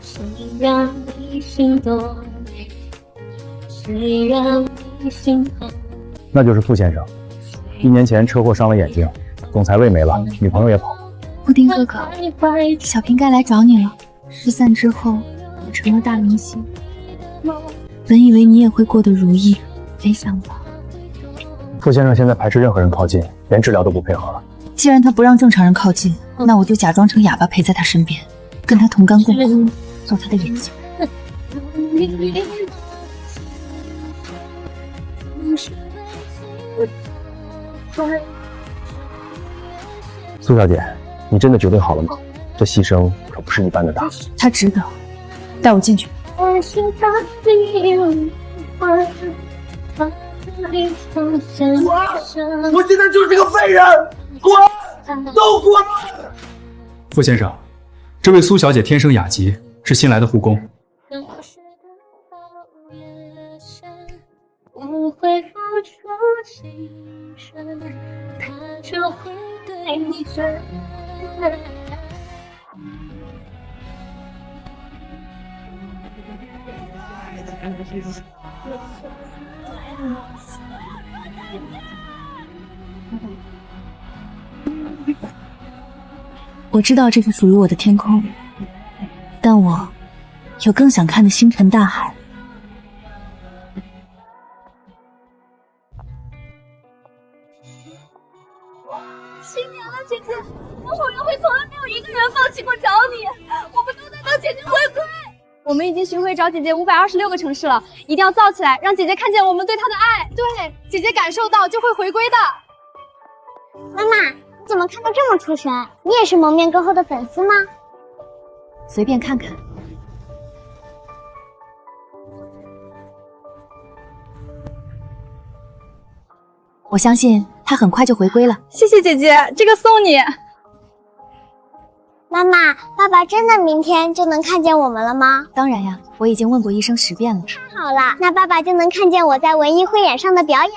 谁让你心动？谁让你心痛？那就是傅先生。1年前车祸伤了眼睛，总裁位没了，女朋友也跑了。布丁哥哥，小瓶盖来找你了。失散之后，我成了大明星。本以为你也会过得如意，没想到。傅先生现在排斥任何人靠近，连治疗都不配合了。既然他不让正常人靠近，那我就假装成哑巴陪在他身边，跟他同甘共苦，做他的眼睛。苏小姐，你真的决定好了吗？这牺牲可不是一般的大。他值得，带我进去。我是他的我现在就是个废人，滚，都滚！傅先生，这位苏小姐天生雅集，是新来的护工。不会付出牺牲，他就会对你真的。我知道这是属于我的天空，但我有更想看的星辰大海。7年了，姐姐，我后援会从来没有一个人放弃过找你，我们都在等姐姐回归。我们已经巡回找姐姐526个城市了，一定要造起来，让姐姐看见我们对她的爱。对，姐姐感受到就会回归的。妈妈，你怎么看得这么出神？你也是蒙面歌后的粉丝吗？随便看看。我相信他很快就回归了。谢谢姐姐，这个送你。妈妈，爸爸真的明天就能看见我们了吗？当然呀，我已经问过医生10遍了。太好了，那爸爸就能看见我在文艺汇演上的表演了。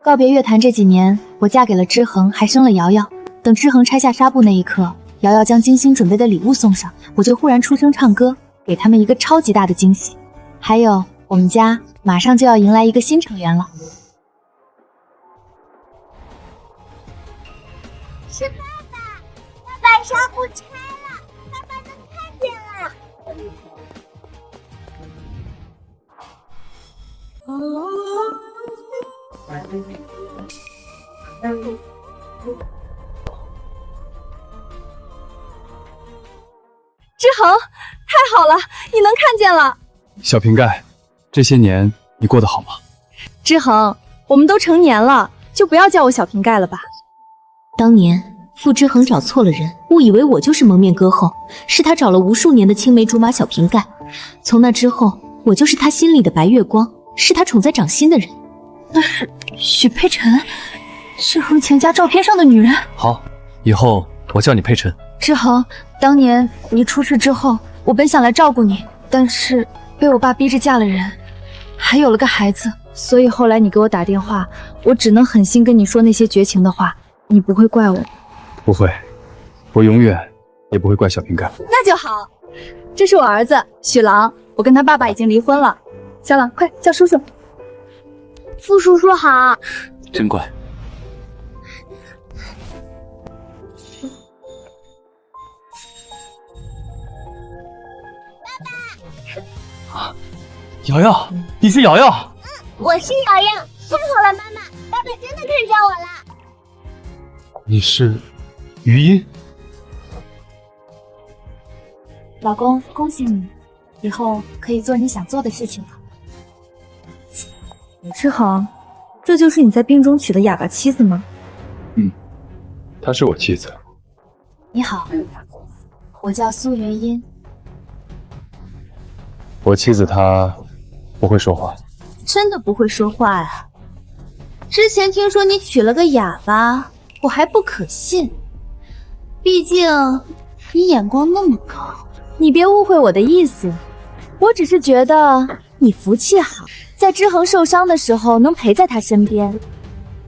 告别乐坛这几年，我嫁给了之恒，还生了瑶瑶。等之恒拆下纱布那一刻，瑶瑶将精心准备的礼物送上，我就忽然出声唱歌，给他们一个超级大的惊喜。还有，我们家马上就要迎来一个新成员了。是爸爸，爸爸纱布拆了，爸爸能看见了。之恒，太好了，你能看见了。小瓶盖，这些年你过得好吗？之恒，我们都成年了，就不要叫我小瓶盖了吧。当年傅之恒找错了人，误以为我就是蒙面歌后，是他找了无数年的青梅竹马小瓶盖。从那之后，我就是他心里的白月光，是他宠在掌心的人。那是许佩晨，之恒前家照片上的女人。好，以后我叫你佩晨。之恒，当年你出事之后，我本想来照顾你，但是被我爸逼着嫁了人，还有了个孩子。所以后来你给我打电话，我只能狠心跟你说那些绝情的话，你不会怪我？不会，我永远也不会怪小瓶盖。那就好。这是我儿子许狼，我跟他爸爸已经离婚了。小狼，快叫叔叔。傅叔叔好。真乖。啊，瑶瑶，你是瑶瑶？我是瑶瑶。太好了，妈妈，爸爸真的看见我了。你是余音？老公，恭喜你，以后可以做你想做的事情了。之恒，这就是你在病中娶的哑巴妻子吗？她是我妻子。你好，我叫苏云音。我妻子她不会说话。真的不会说话呀？之前听说你娶了个哑巴，我还不可信。毕竟你眼光那么高。你别误会我的意思，我只是觉得你福气好，在之恒受伤的时候能陪在他身边，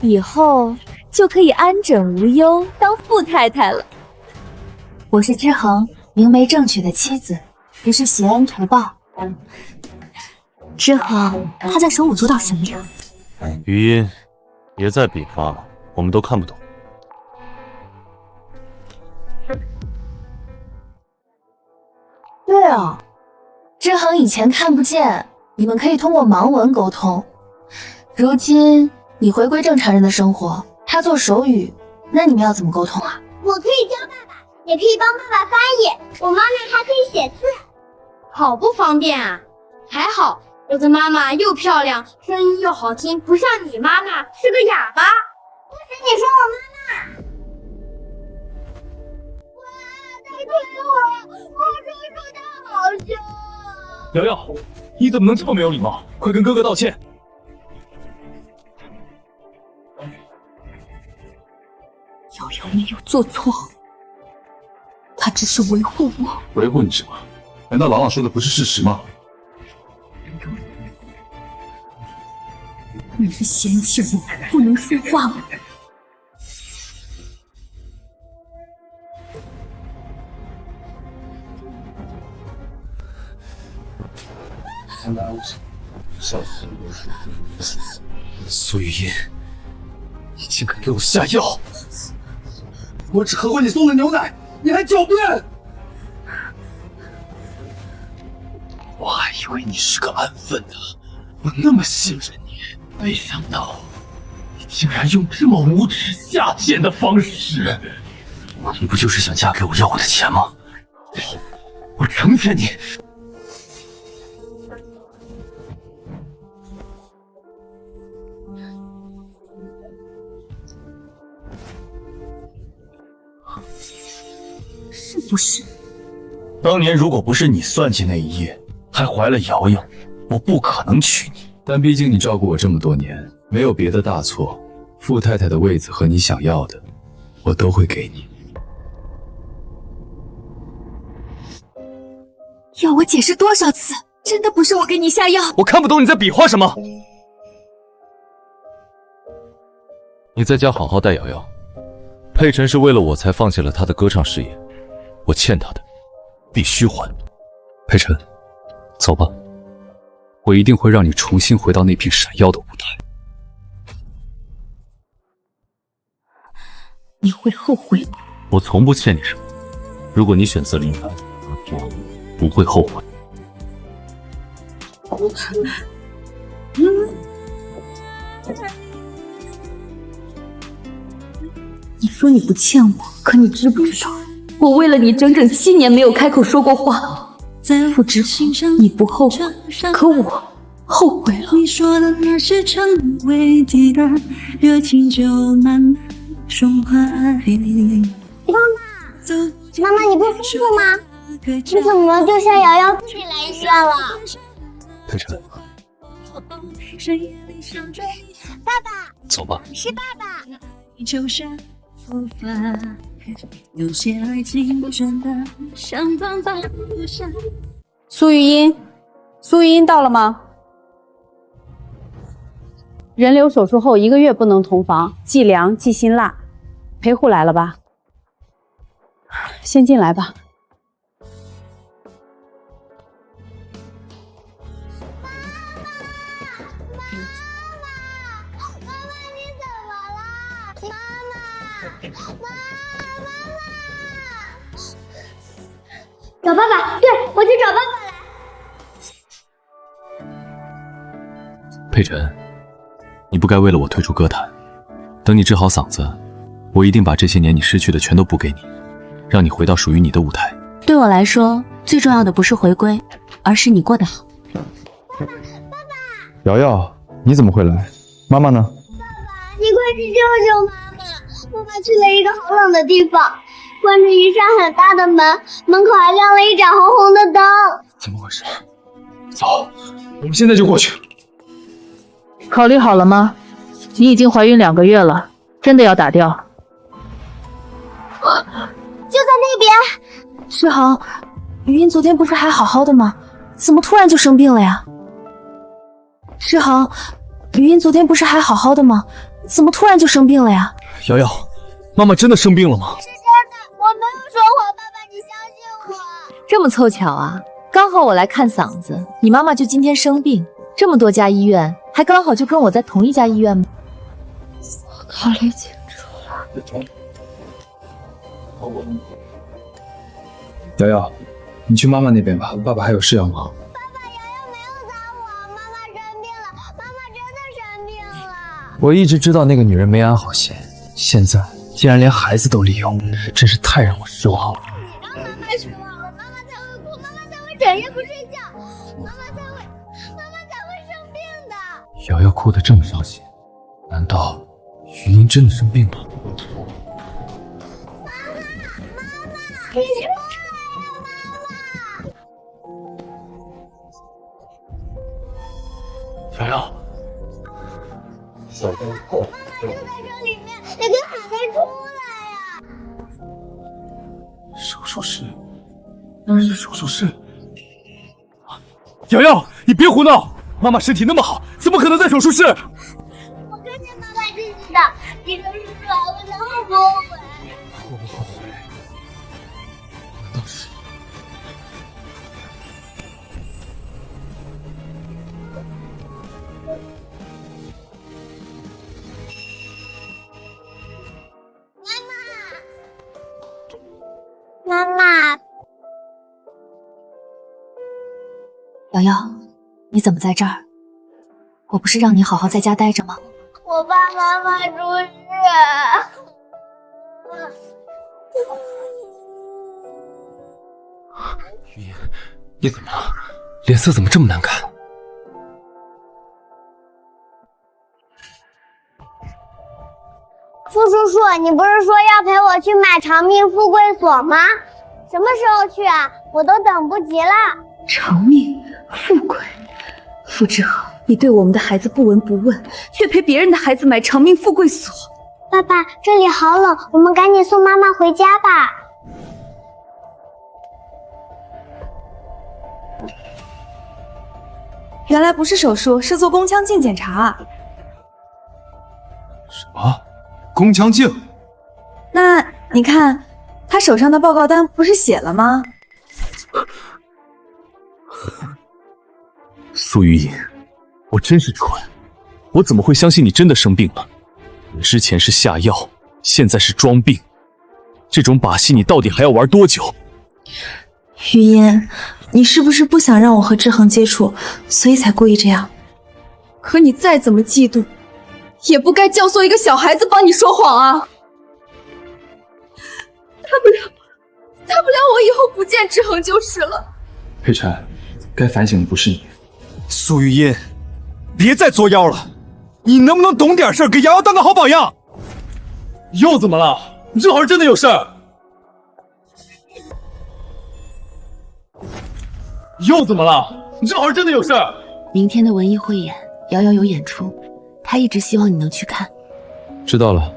以后就可以安枕无忧当富太太了。我是之恒明媒正娶的妻子，不是挟恩图报。之恒，他在手舞足蹈什么呀？余音，别再比划了，我们都看不懂。对哦，之恒以前看不见，你们可以通过盲文沟通。如今你回归正常人的生活，他做手语，那你们要怎么沟通啊？我可以教爸爸，也可以帮爸爸翻译，我妈妈还可以写字。好不方便啊！还好我的妈妈又漂亮，声音又好听，不像你妈妈是个哑巴。不是你说我妈妈。哇，他推我，我叔叔他好凶。瑶瑶，你怎么能这么没有礼貌？快跟哥哥道歉！瑶瑶没有做错，她只是维护我。维护你什么？难道朗朗说的不是事实吗？你是嫌弃我不能说话吗？苏雨音，你竟敢给我下药！我只喝过你送的牛奶，你还狡辩！我还以为你是个安分的，我那么信任你，没想到你竟然用这么无耻下贱的方式！你不就是想嫁给我要我的钱吗？好，我成全你。是不是？当年如果不是你算计那一夜，还怀了瑶瑶，我不可能娶你。但毕竟你照顾我这么多年，没有别的大错，傅太太的位子和你想要的，我都会给你。要我解释多少次？真的不是我给你下药。我看不懂你在比划什么。你在家好好带瑶瑶，佩晨是为了我才放弃了他的歌唱事业，我欠他的，必须还。佩晨，走吧，我一定会让你重新回到那片闪耀的舞台。你会后悔的。我从不欠你什么，如果你选择离开，我不会后悔。你说你不欠我，可你知不知道，我为了你整整7年没有开口说过话。傅知恒，你不后悔，可我后悔了。你说的那是成为敌人，热情就慢慢融化。妈妈，你不舒服吗？你怎么就像瑶瑶自己来医院了？佩晨，爸爸，走吧。是爸爸。就像复发，有些爱情真的想办法不想。苏玉音，苏玉音到了吗？人流手术后1个月不能同房，忌凉忌辛辣。陪护来了吧？先进来吧。找爸爸，对，我去找爸爸来。佩晨，你不该为了我退出歌坛。等你治好嗓子，我一定把这些年你失去的全都补给你，让你回到属于你的舞台。对我来说，最重要的不是回归，而是你过得好。瑶瑶，你怎么会来？妈妈呢？爸爸，你快去救救妈妈！妈妈去了一个好冷的地方，关着一扇很大的门，门口还亮了一盏红红的灯。怎么回事？走，我们现在就过去。考虑好了吗？你已经怀孕2个月了，真的要打掉？就在那边。志恒，余音昨天不是还好好的吗？怎么突然就生病了呀？志恒，余音昨天不是还好好的吗？怎么突然就生病了呀？瑶瑶，妈妈真的生病了吗？是真的，我没有说谎，爸爸，你相信我。这么凑巧啊！刚刚好我来看嗓子，你妈妈就今天生病，这么多家医院，还刚好就跟我在同一家医院吗？我考虑清楚了。瑶瑶，你去妈妈那边吧，爸爸还有事要忙。爸爸，瑶瑶没有打我，妈妈生病了，妈妈真的生病了。我一直知道那个女人没安好心，现在竟然连孩子都利用，真是太让我失望了。你让妈妈失望了，妈妈才会哭，妈妈才会整夜不睡觉，妈妈才会生病的。瑶瑶哭得这么伤心，难道余音真的生病了？你出来呀，瑶瑶，妈妈！妈妈就在这里面，你跟喊他出来呀！手术室，当然是手术室。瑶瑶，你别胡闹！妈妈身体那么好，怎么可能在手术室？我看见妈妈自己的，你说是不是我们能后悔？我不后悔。难道是？妈妈，瑶瑶，你怎么在这儿？我不是让你好好在家待着吗？我爸妈妈出事。余音，你怎么了？脸色怎么这么难看？傅叔叔，你不是说要陪我去买长命富贵锁吗？什么时候去啊？我都等不及了。长命富贵，傅志恒，你对我们的孩子不闻不问，却陪别人的孩子买长命富贵锁。爸爸，这里好冷，我们赶紧送妈妈回家吧。原来不是手术，是做宫腔镜检查。什么？宫腔镜？那你看，他手上的报告单不是写了吗？苏玉音，我真是蠢，我怎么会相信你真的生病了？你之前是下药，现在是装病，这种把戏你到底还要玩多久？余音，你是不是不想让我和志恒接触，所以才故意这样？可你再怎么嫉妒，也不该教唆一个小孩子帮你说谎啊！大不了我以后不见志恒就是了。佩晨，该反省的不是你。苏玉音，别再作妖了，你能不能懂点事儿，给瑶瑶当个好榜样？又怎么了？你最好是真的有事儿。又怎么了？你最好是真的有事儿。明天的文艺汇演，瑶瑶有演出，她一直希望你能去看。知道了，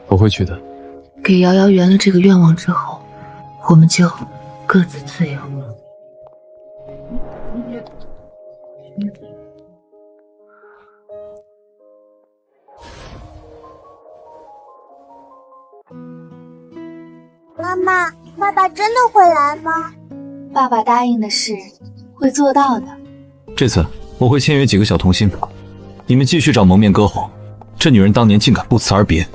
我会去的。给瑶瑶圆了这个愿望之后，我们就各自自由了。妈妈，爸爸真的会来吗？爸爸答应的事会做到的。这次我会签约几个小童星，你们继续找蒙面歌后。这女人当年竟敢不辞而别。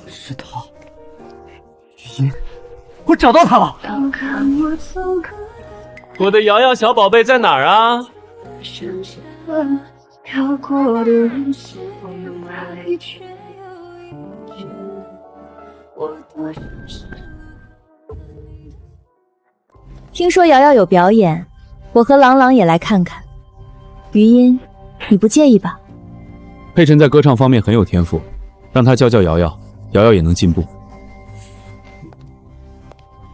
是他，余音，我找到他了。我的瑶瑶小宝贝在哪儿啊？听说瑶瑶有表演，我和朗朗也来看看。余音，你不介意吧？佩晨在歌唱方面很有天赋，让他教瑶瑶，瑶瑶也能进步。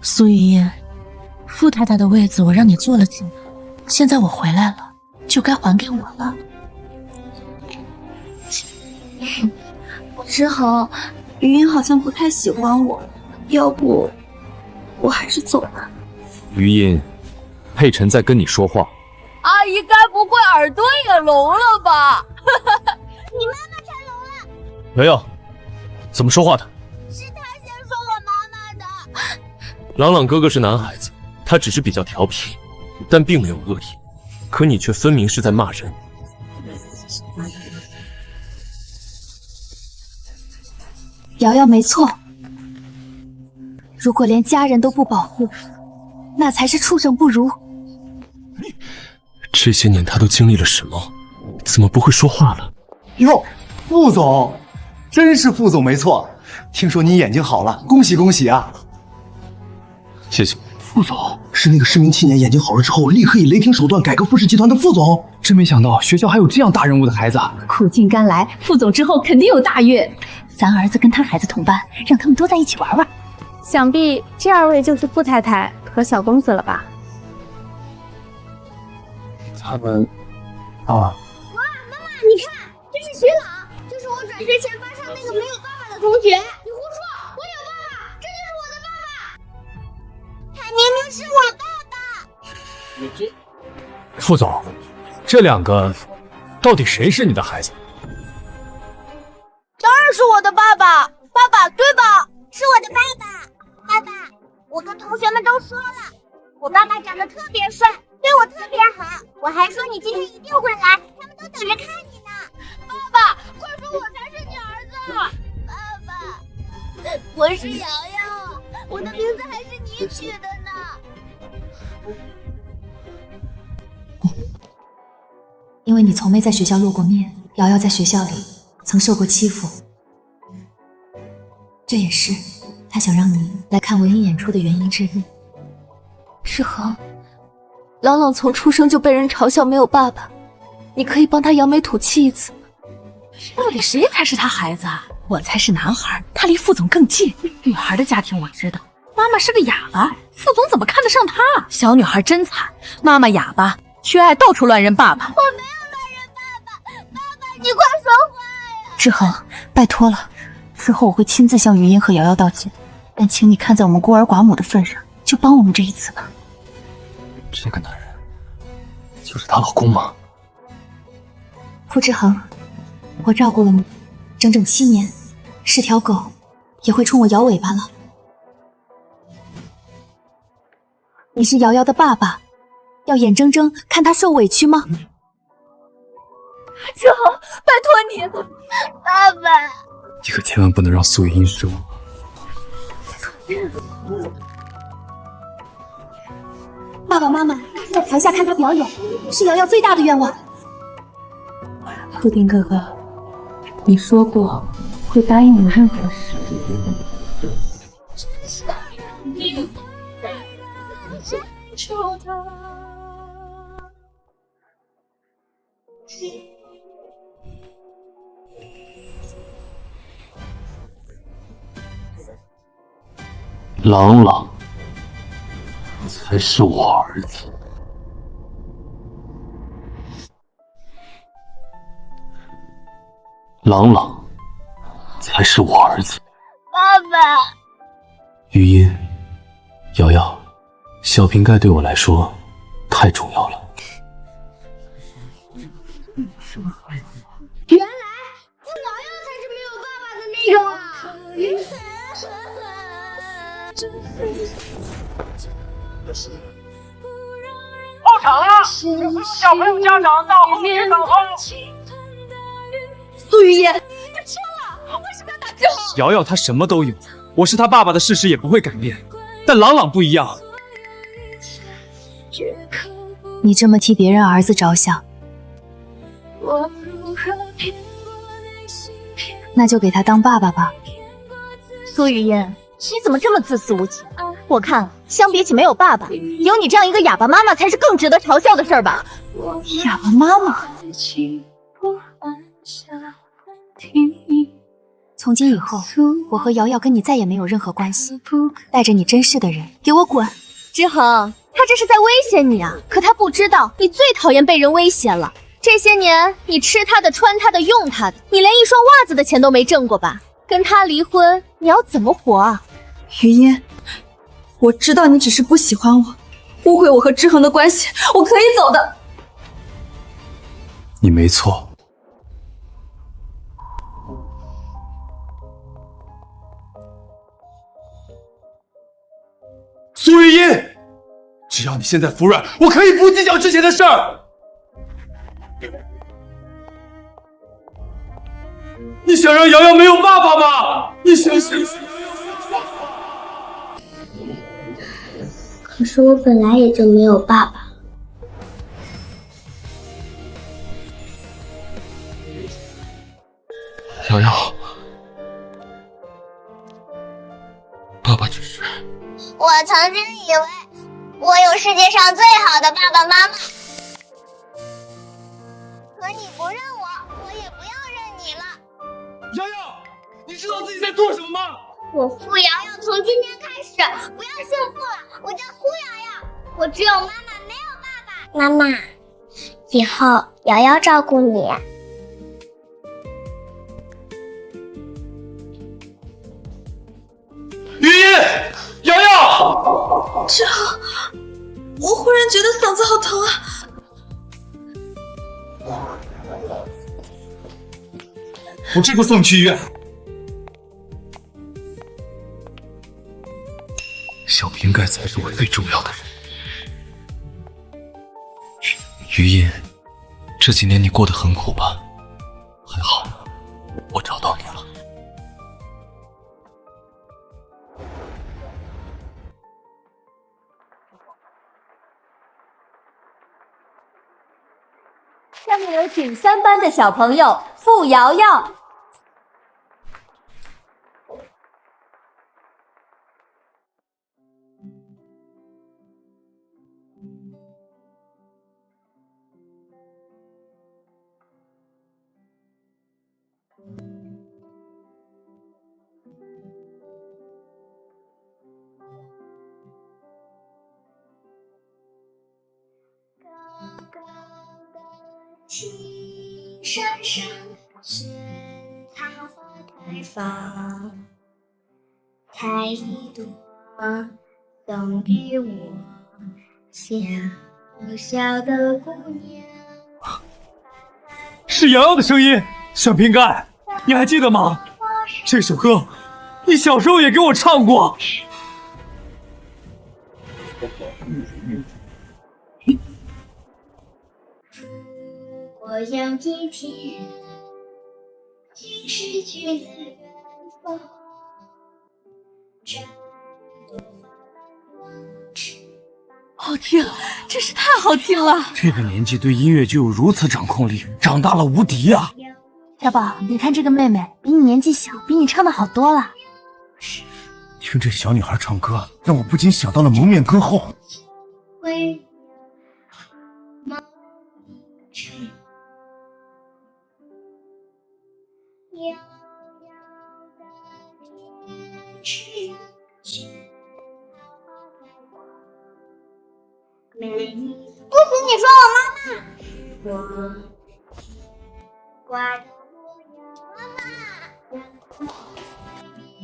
苏雨音，傅太太的位子我让你坐了几年，现在我回来了，就该还给我了。志恒，余音好像不太喜欢我，要不我还是走吧。余音，佩晨在跟你说话。阿姨该不会耳朵也聋了吧？你妈妈才聋了。瑶瑶，怎么说话的？是他先说我妈妈朗朗哥哥是男孩子，他只是比较调皮，但并没有恶意。可你却分明是在骂人。瑶瑶没错，如果连家人都不保护，那才是畜生不如。这些年他都经历了什么？怎么不会说话了？哟，副总，真是副总没错。听说你眼睛好了，恭喜恭喜啊！谢谢。副总是那个失明青年眼睛好了之后，立刻以雷霆手段改革富士集团的副总。真没想到学校还有这样大人物的孩子。苦尽甘来，副总之后肯定有大运。咱儿子跟他孩子同班，让他们多在一起玩玩。想必这2位就是傅太太和小公子了吧？他们啊，哇，妈妈，你看，这是徐朗，就是我转学前班上那个没有爸爸的同学。你胡说，我有爸爸，这就是我的爸爸。他明明是我爸爸。副总，这2个到底谁是你的孩子？当然是我的爸爸，爸爸对吧？是我的爸爸。爸爸，我跟同学们都说了，我爸爸长得特别帅，对我特别好。我还说你今天一定会来，他们都等着看你呢。爸爸，快说我才是你儿子。爸爸，我是瑶瑶，我的名字还是你取的呢。因为你从没在学校露过面，瑶瑶在学校里曾受过欺负，这也是她想让你来看文艺演出的原因之一。世恒，朗朗从出生就被人嘲笑没有爸爸，你可以帮他扬眉吐气一次吗？到底谁才是他孩子啊？我才是男孩，他离副总更近。女孩的家庭我知道，妈妈是个哑巴，副总怎么看得上她？小女孩真惨，妈妈哑巴，缺爱到处乱认爸爸。我没有乱认爸爸，爸爸你快说话呀！志恒，拜托了，之后我会亲自向余音和瑶瑶道歉，但请你看在我们孤儿寡母的份上，就帮我们这一次吧。这个男人就是她老公吗？傅志恒，我照顾了你整整7年，是条狗也会冲我摇尾巴了。你是瑶瑶的爸爸，要眼睁睁看她受委屈吗？志恒，拜托你，爸爸。你可千万不能让苏雨音失望。爸爸妈妈在台下看她表演，是瑶瑶最大的愿望。布丁哥哥，你说过会答应我任何事。朗朗才是我儿子。朗朗才是我儿子。爸爸，余音，瑶瑶，小瓶盖对我来说太重要了。原来傅瑶瑶才是没有爸爸的那种啊！到场了，小朋友家长到后面等候。苏雨嫣，你错了，为什么要打志恒？瑶瑶她什么都有，我是她爸爸的事实也不会改变，但朗朗不一样。你这么替别人儿子着想，那就给他当爸爸吧。苏雨嫣，你怎么这么自私无情？我看相比起没有爸爸，有你这样一个哑巴妈妈才是更值得嘲笑的事儿吧？哑巴妈妈。从今以后，我和瑶瑶跟你再也没有任何关系。带着你珍视的人，给我滚！志恒，他这是在威胁你啊！可他不知道，你最讨厌被人威胁了。这些年，你吃他的、穿他的、用他的，你连一双袜子的钱都没挣过吧？跟他离婚，你要怎么活啊？余音，我知道你只是不喜欢我，误会我和志恒的关系，我可以走的。你没错。苏玉音，只要你现在服软，我可以不计较之前的事儿。你想让瑶瑶没有爸爸吗？你想想。可是我本来也就没有爸爸。瑶瑶，爸爸只是……我曾经以为我有世界上最好的爸爸妈妈，可你不认我，我也不要认你了。瑶瑶，你知道自己在做什么吗？我傅瑶瑶从今天开始不要姓傅了，我叫苏瑶瑶。我只有妈妈，没有爸爸。妈妈，以后瑶瑶照顾你。于音，瑶瑶，志豪，我忽然觉得嗓子好疼啊！我这就送你去医院。小瓶盖才是我最重要的人。于音，这几年你过得很苦吧？还好，我找到你了。下面有请3班的小朋友傅瑶瑶。青山上萱草花开放，采一朵送给我小小的姑娘。是瑶瑶的声音，小瓶盖，你还记得吗？这首歌你小时候也给我唱过。我有一天竟失去了远方，好听，真是太好听了！这个年纪对音乐就有如此掌控力，长大了无敌啊！小宝，你看这个妹妹，比你年纪小，比你唱的好多了。听这小女孩唱歌，让我不禁想到了蒙面歌后。会不许你说我妈妈！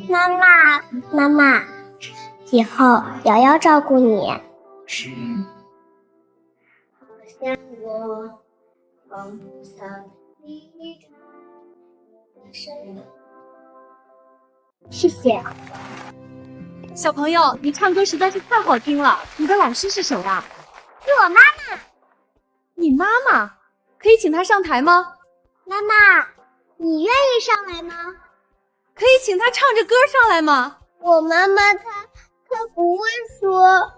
妈妈，妈妈，以后瑶瑶照顾你。好像我从不曾离开你的身旁。谢谢。小朋友，你唱歌实在是太好听了。你的老师是谁啊？是我妈妈。你妈妈？可以请她上台吗？妈妈，你愿意上来吗？可以请她唱着歌上来吗？我妈妈她不会说。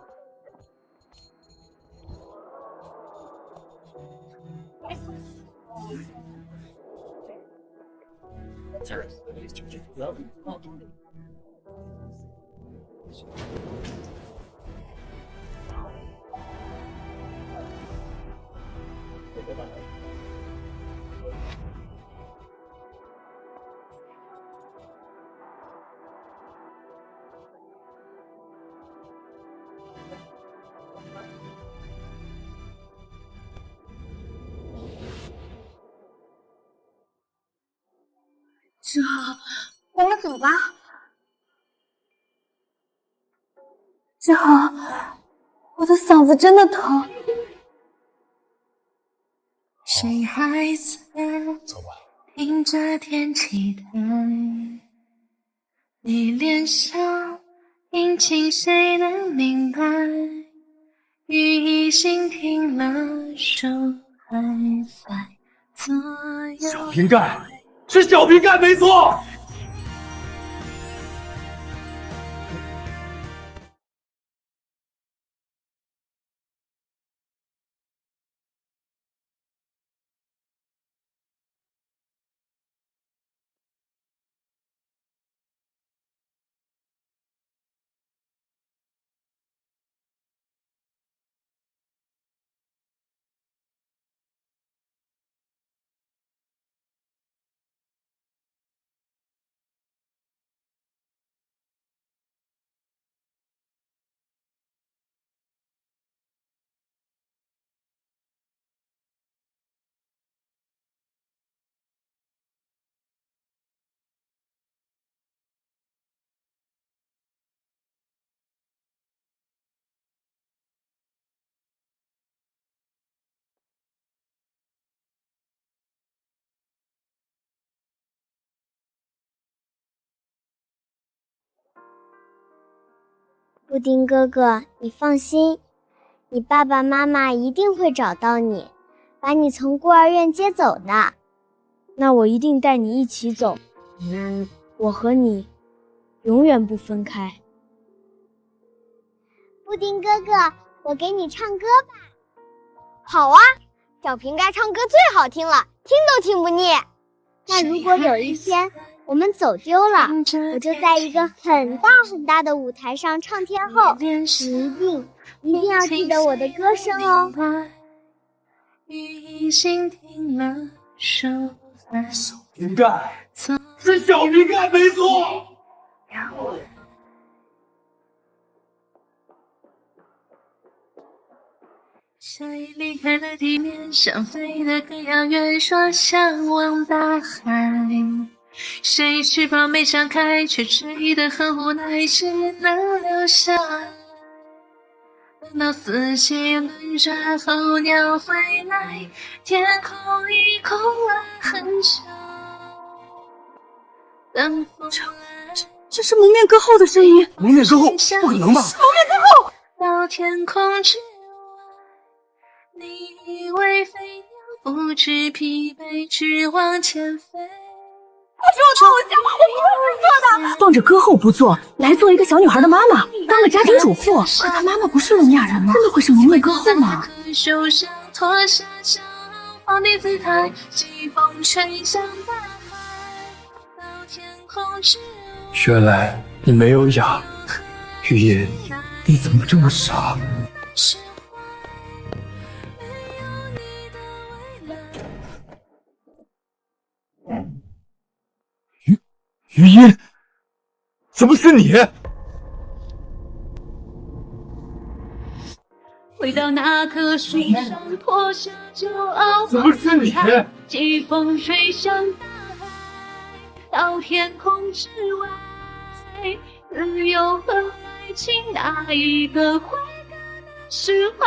志豪，我们走吧。志豪，我的嗓子真的疼。谁还在盯着天期待？你脸上阴晴谁能明白？雨已心停了，手还在左右。小瓶盖，是小瓶盖没错。布丁哥哥，你放心，你爸爸妈妈一定会找到你，把你从孤儿院接走的。那我一定带你一起走，我和你永远不分开。布丁哥哥，我给你唱歌吧。好啊，小瓶盖唱歌最好听了，听都听不腻。那如果有一天我们走丢了，我就在一个很大很大的舞台上唱天后，你一定要记得我的歌声哦。雨心停了，手在小瓶盖，是小瓶盖没错。谁离开了地面，想飞得更遥远，说向往大海。谁翅膀没张开，却追得很无奈，只能留下来。等到四季轮转候鸟回来，天空已空了很久。等风吹来，这是蒙面歌后的声音。蒙面歌后？不可能吧？是蒙面歌后！到天空之外，你以为飞鸟不知疲惫，只往前飞。我是我的偶像，我不会这么做的。放着歌后不做，来做一个小女孩的妈妈，当个家庭主妇。可她妈妈不是聋哑人吗？真的会是蒙面歌后吗？手上脱下骄傲放低姿态，季风吹向大海，到天空之外。原来你没有哑，雨夜，你怎么这么傻？余音，怎么是你？回到那棵树上，脱下骄傲，怎么是你？季风吹向大海，到天空之外，自由和爱情哪一个会感到释怀？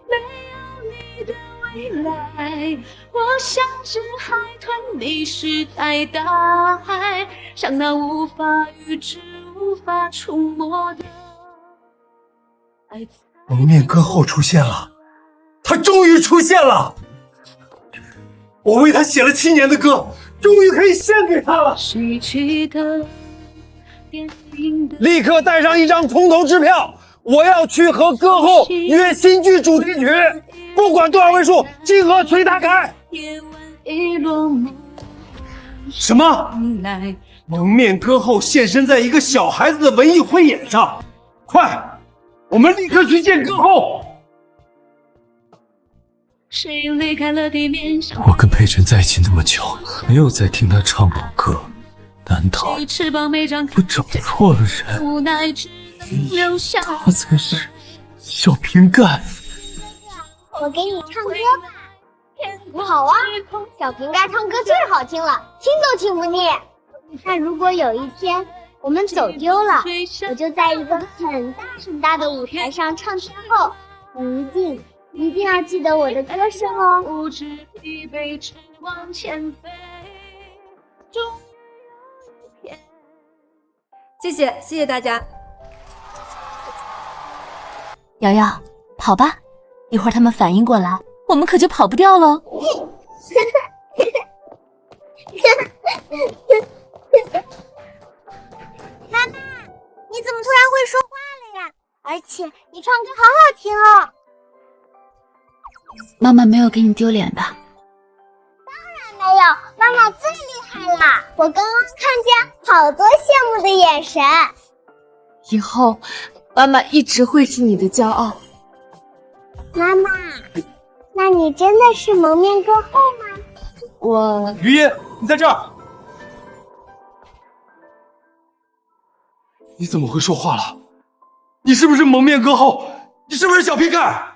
没有你的未来，我像只海豚迷失在大海，像那无法预知、无法触摸的爱。蒙面歌后出现了，他终于出现了！我为他写了7年的歌，终于可以献给他了。逝去的立刻带上一张空头支票，我要去和歌后约新剧主题曲，不管多少位数，金额随他开。什么？蒙面歌后现身在一个小孩子的文艺汇演上，快！我们立刻去见歌后。谁离开了地面？我跟佩晨在一起那么久，没有再听他唱过歌，难道翅膀没张开，我找错了人？无奈只能留下他才是小瓶盖。我给你唱歌吧。好啊，小瓶盖唱歌最好听了，听都听不腻。那如果有一天我们走丢了，我就在一个很大很大的舞台上唱天后，你一定要记得我的歌声哦。不知疲惫，只往前飞。终有一天，谢谢大家。瑶瑶，跑吧，一会儿他们反应过来，我们可就跑不掉喽。妈妈，你怎么突然会说话了呀？而且你唱歌好好听哦。妈妈没有给你丢脸吧？当然没有，妈妈最厉害了。我刚刚看见好多羡慕的眼神。以后，妈妈一直会是你的骄傲。妈妈，那你真的是蒙面歌后吗？我……余音，你在这儿？你怎么会说话了？你是不是蒙面歌后？你是不是小瓶盖？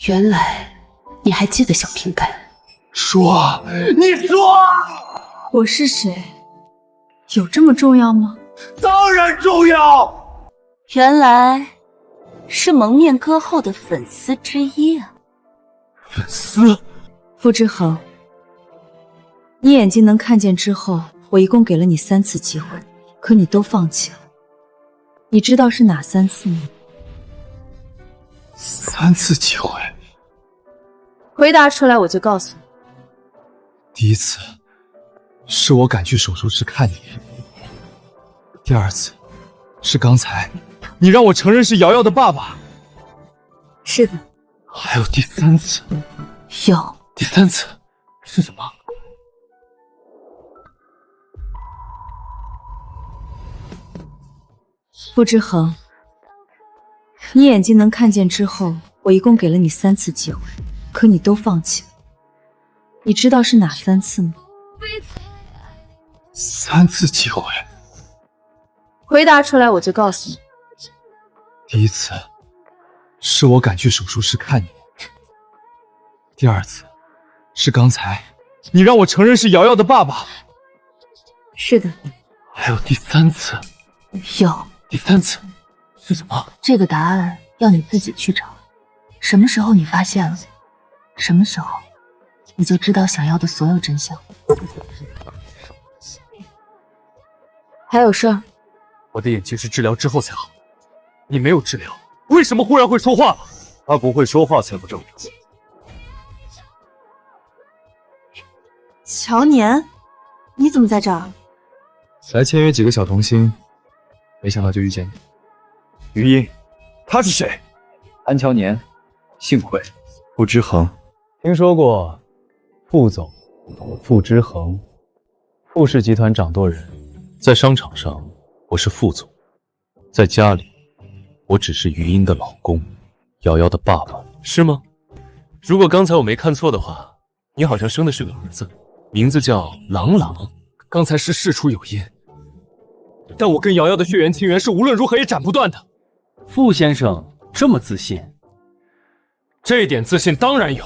原来你还记得小瓶盖？说，你说，我是谁？有这么重要吗？当然重要。原来是蒙面歌后的粉丝之一啊！粉丝？傅之恒，你眼睛能看见之后，我一共给了你3次机会，可你都放弃了。你知道是哪3次吗？3次机会。回答出来我就告诉你。第一次是我赶去手术室看你，第2次是刚才你让我承认是瑶瑶的爸爸。是的。还有第3次。有。第3次是什么？傅之恒，你眼睛能看见之后，我一共给了你3次机会，可你都放弃了。你知道是哪3次吗？3次机会。回答出来我就告诉你。第一次是我赶去手术室看你，第2次是刚才你让我承认是瑶瑶的爸爸。是的。还有第3次。有。第3次是什么？这个答案要你自己去找。什么时候你发现了，什么时候你就知道想要的所有真相。还有事儿？我的眼睛是治疗之后才好，你没有治疗，为什么忽然会说话？他不会说话才不正常。乔年，你怎么在这儿？来签约几个小童星，没想到就遇见你。余音，他是谁？安乔年，幸会。傅之恒，听说过傅总，傅之恒，傅氏集团掌舵人。在商场上我是傅总，在家里我只是余音的老公，瑶瑶的爸爸。是吗？如果刚才我没看错的话，你好像生的是个儿子，名字叫郎朗。刚才是事出有因，但我跟瑶瑶的血缘情缘是无论如何也斩不断的。傅先生这么自信？这点自信当然有。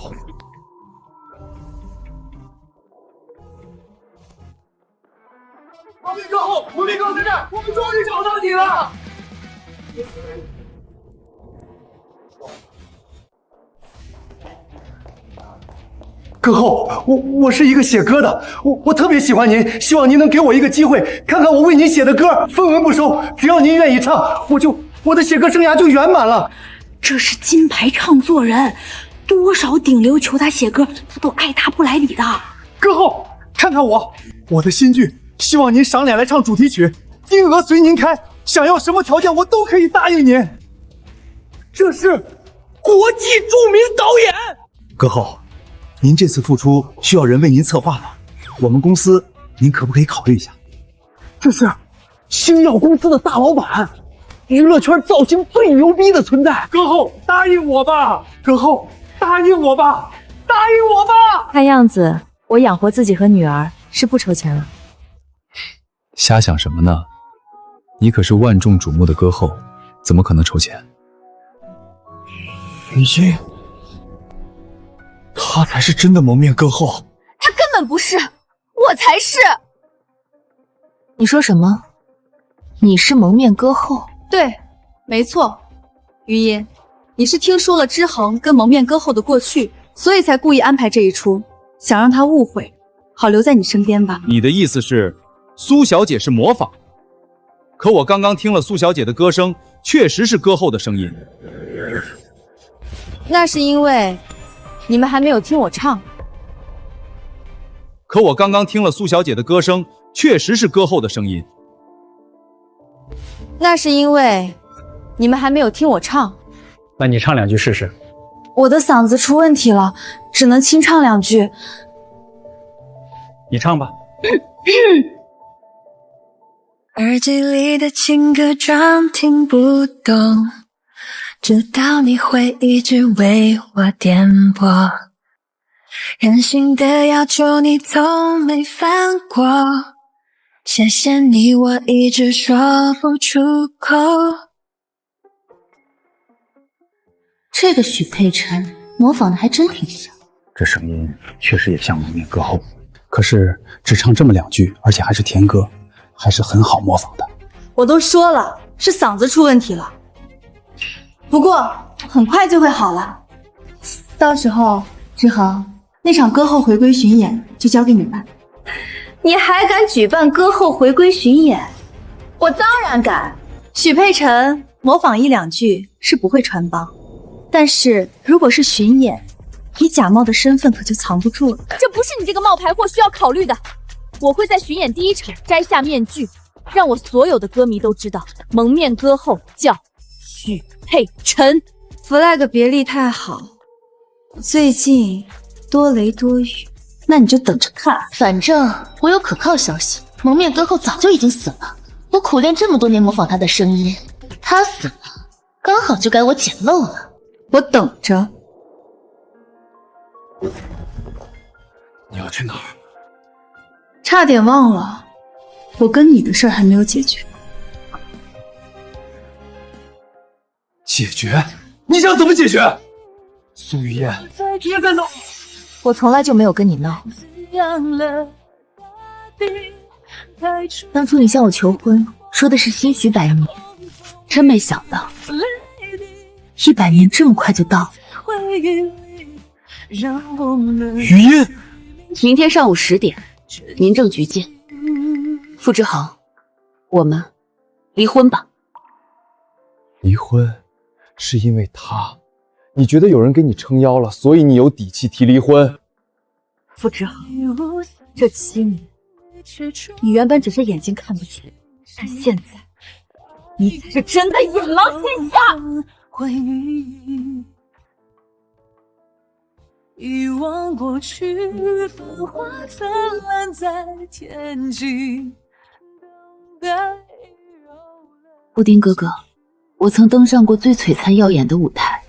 蒙面歌后，蒙面歌在这儿，我们终于找到你了。歌后，我是一个写歌的，我特别喜欢您，希望您能给我一个机会，看看我为您写的歌，分文不收，只要您愿意唱，我的写歌生涯就圆满了。这是金牌唱作人，多少顶流求他写歌，他都爱答不来理的。歌后，看看我的新剧，希望您赏脸来唱主题曲，金额随您开，想要什么条件我都可以答应您。这是国际著名导演。歌后，您这次复出需要人为您策划的，我们公司您可不可以考虑一下？这是星耀公司的大老板，娱乐圈造型最牛逼的存在。歌后，答应我吧！歌后，答应我吧！答应我吧！看样子我养活自己和女儿是不筹钱了。瞎想什么呢？你可是万众瞩目的歌后，怎么可能筹钱？雨欣，他才是真的蒙面歌后。他根本不是，我才是。你说什么？你是蒙面歌后？对，没错。余音，你是听说了之恒跟蒙面歌后的过去，所以才故意安排这一出，想让他误会，好留在你身边吧？你的意思是，苏小姐是模仿？可我刚刚听了苏小姐的歌声，确实是歌后的声音。那是因为你们还没有听我唱。可我刚刚听了苏小姐的歌声，确实是歌后的声音。那是因为你们还没有听我唱。那你唱2句试试。我的嗓子出问题了，只能清唱2句。你唱吧。耳机里的情歌装听不懂，知道你会一直为我点播，任性的要求你从没犯过，谢谢你我一直说不出口。这个许佩辰模仿的还真挺像，这声音确实也像蒙面歌后，可是只唱这么2句，而且还是甜歌，还是很好模仿的。我都说了，是嗓子出问题了。不过很快就会好了，到时候志恒那场歌后回归巡演就交给你办。你还敢举办歌后回归巡演？我当然敢。许佩辰模仿1、2句是不会穿帮，但是如果是巡演，你假冒的身份可就藏不住了。这不是你这个冒牌货需要考虑的。我会在巡演第1场摘下面具，让我所有的歌迷都知道，蒙面歌后叫许佩辰。flag 别立太好，最近多雷多雨，那你就等着看。反正我有可靠消息，蒙面歌后早就已经死了。我苦练这么多年模仿他的声音，他死了，刚好就该我捡漏了。我等着。你要去哪儿？差点忘了，我跟你的事儿还没有解决。解决？你想怎么解决？苏雨嫣，别再闹！我从来就没有跟你闹。当初你向我求婚，说的是兴许100年，真没想到100年这么快就到了。雨嫣，明天上午10点，民政局见。傅志恒，我们离婚吧。离婚？是因为他？你觉得有人给你撑腰了，所以你有底气提离婚？傅志恒，这7年，你原本只是眼睛看不见，但现在，你才是真的眼盲心瞎。遗忘过去，繁华灿烂在天际。布丁哥哥，我曾登上过最璀璨耀眼的舞台，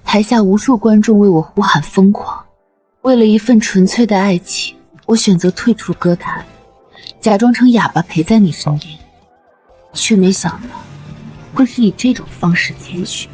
台下无数观众为我呼喊疯狂。为了一份纯粹的爱情，我选择退出歌坛，假装成哑巴陪在你身边，却没想到会是以这种方式结局。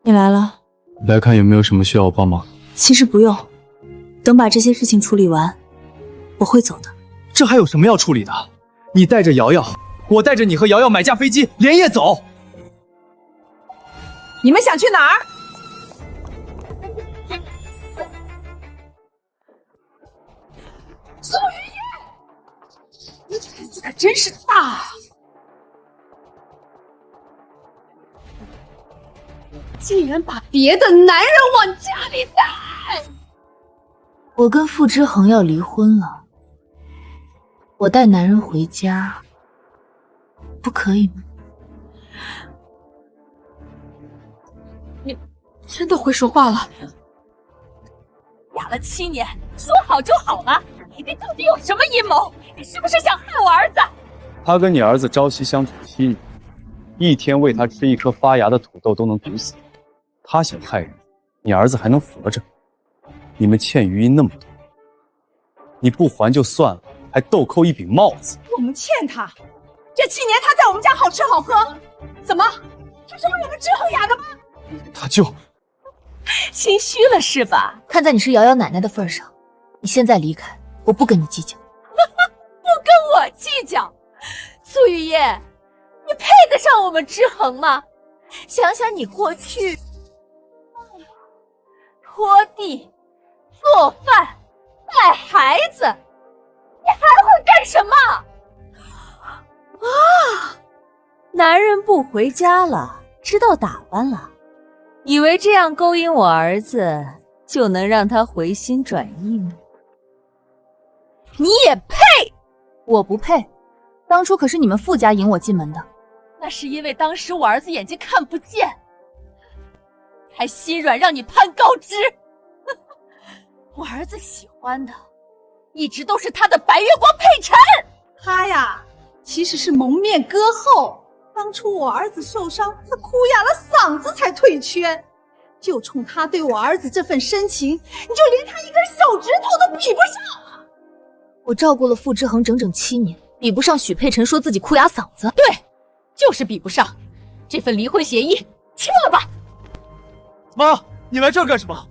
你来了。来看有没有什么需要我帮忙。其实不用，等把这些事情处理完，我会走的。这还有什么要处理的？你带着瑶瑶，我带着你和瑶瑶买架飞机，连夜走。你们想去哪儿？苏雨嫣，你胆子可真是大啊！竟然把别的男人往家里带！我跟傅之恒要离婚了，我带男人回家，不可以吗？你真的会说话了？养了7年，说好就好了。你到底有什么阴谋？你是不是想害我儿子？他跟你儿子朝夕相处7年，一天喂他吃一颗发芽的土豆都能毒死。他想害人，你儿子还能活着。你们欠余音那么多，你不还就算了，还倒扣一顶帽子。我们欠他，这7年他在我们家好吃好喝，怎么？这是为了志恒养的吗？他就心虚了是吧？看在你是瑶瑶奶奶的份上，你现在离开，我不跟你计较。不跟我计较，苏雨嫣，你配得上我们志恒吗？想想你过去拖地、做饭、带孩子，你还会干什么？啊，男人不回家了，知道打扮了，以为这样勾引我儿子就能让他回心转意吗？你也配？我不配，当初可是你们傅家引我进门的。那是因为当时我儿子眼睛看不见，才心软让你攀高枝。我儿子喜欢的一直都是他的白月光佩晨。他呀，其实是蒙面歌后。当初我儿子受伤，他哭哑了嗓子才退圈。就冲他对我儿子这份深情，你就连他一根手指头都比不上。我照顾了傅之恒整整7年，比不上许佩晨说自己哭哑嗓子。对，就是比不上。这份离婚协议签了吧。妈，你来这儿干什么？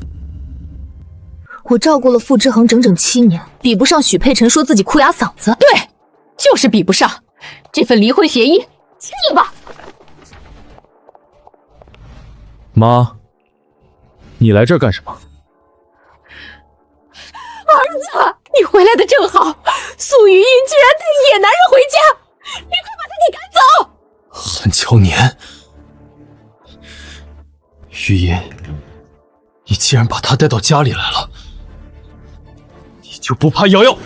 我照顾了傅之恒整整7年，比不上许佩晨说自己哭哑嗓子。对，就是比不上。这份离婚协议签了吧。妈，你来这儿干什么？儿子，你回来的正好，苏雨音居然带野男人回家，你快把他给赶走！韩乔年，雨音，你既然把他带到家里来了，你就不怕瑶瑶？你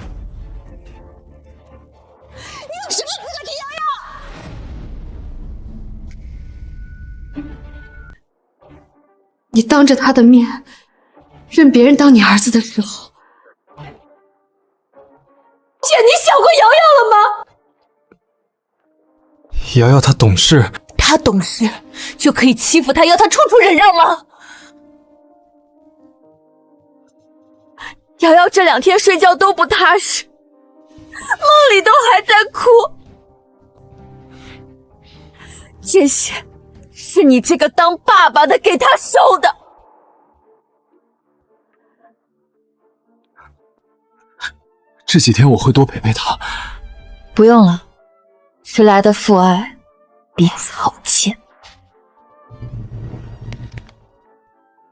有什么资格提瑶瑶？你当着他的面，认别人当你儿子的时候，姐，你想过瑶瑶了吗？瑶瑶她懂事，她懂事就可以欺负她，要她处处忍让吗？瑶瑶这2天睡觉都不踏实，梦里都还在哭。这些是你这个当爸爸的给她受的。这几天我会多陪陪她。不用了，迟来的父爱比草贱。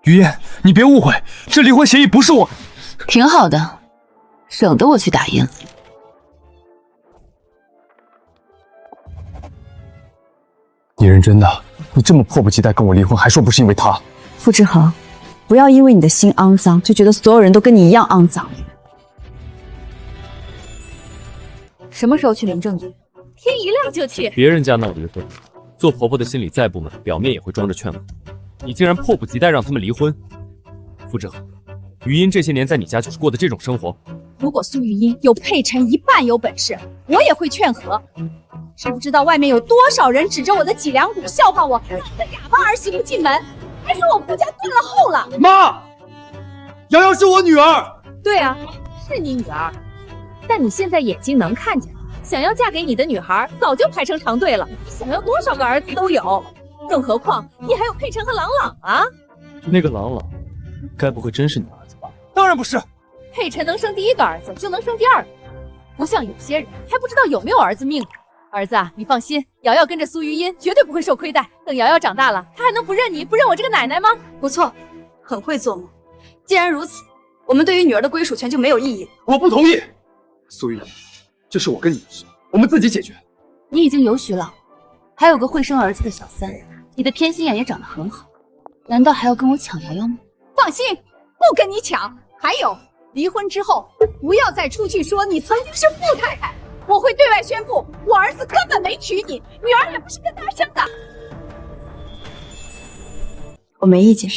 于燕，你别误会，这离婚协议不是我。挺好的，省得我去打印了。你认真的？你这么迫不及待跟我离婚，还说不是因为他？傅志恒，不要因为你的心肮脏，就觉得所有人都跟你一样肮脏。什么时候去领证据？天一亮就去。别人家闹离婚，做婆婆的心里再不满，表面也会装着劝和。你竟然迫不及待让他们离婚，傅志恒，余音这些年在你家就是过的这种生活。如果苏雨音有佩晨一半有本事，我也会劝和。知不知道外面有多少人指着我的脊梁骨笑话我让个哑巴儿媳妇进门，还说我傅家断了后了？妈，瑶瑶是我女儿。对啊，是你女儿，但你现在眼睛能看见，想要嫁给你的女孩早就排成长队了，你想要多少个儿子都有，更何况你还有佩晨和朗朗啊。那个朗朗，该不会真是你儿子吧？当然不是。佩晨能生第1个儿子就能生第2个，不像有些人还不知道有没有儿子命。儿子啊，你放心，瑶瑶跟着苏余音绝对不会受亏待。等瑶瑶长大了，她还能不认你，不认我这个奶奶吗？不错，很会做梦。既然如此，我们对于女儿的归属权就没有异议。我不同意。苏玉，这是我跟你的事，我们自己解决。你已经有许了，还有个会生儿子的小三，你的偏心眼也长得很好，难道还要跟我抢瑶瑶吗？放心，不跟你抢。还有，离婚之后不要再出去说你曾经是傅太太。我会对外宣布，我儿子根本没娶你，女儿也不是跟他生的。我没意见。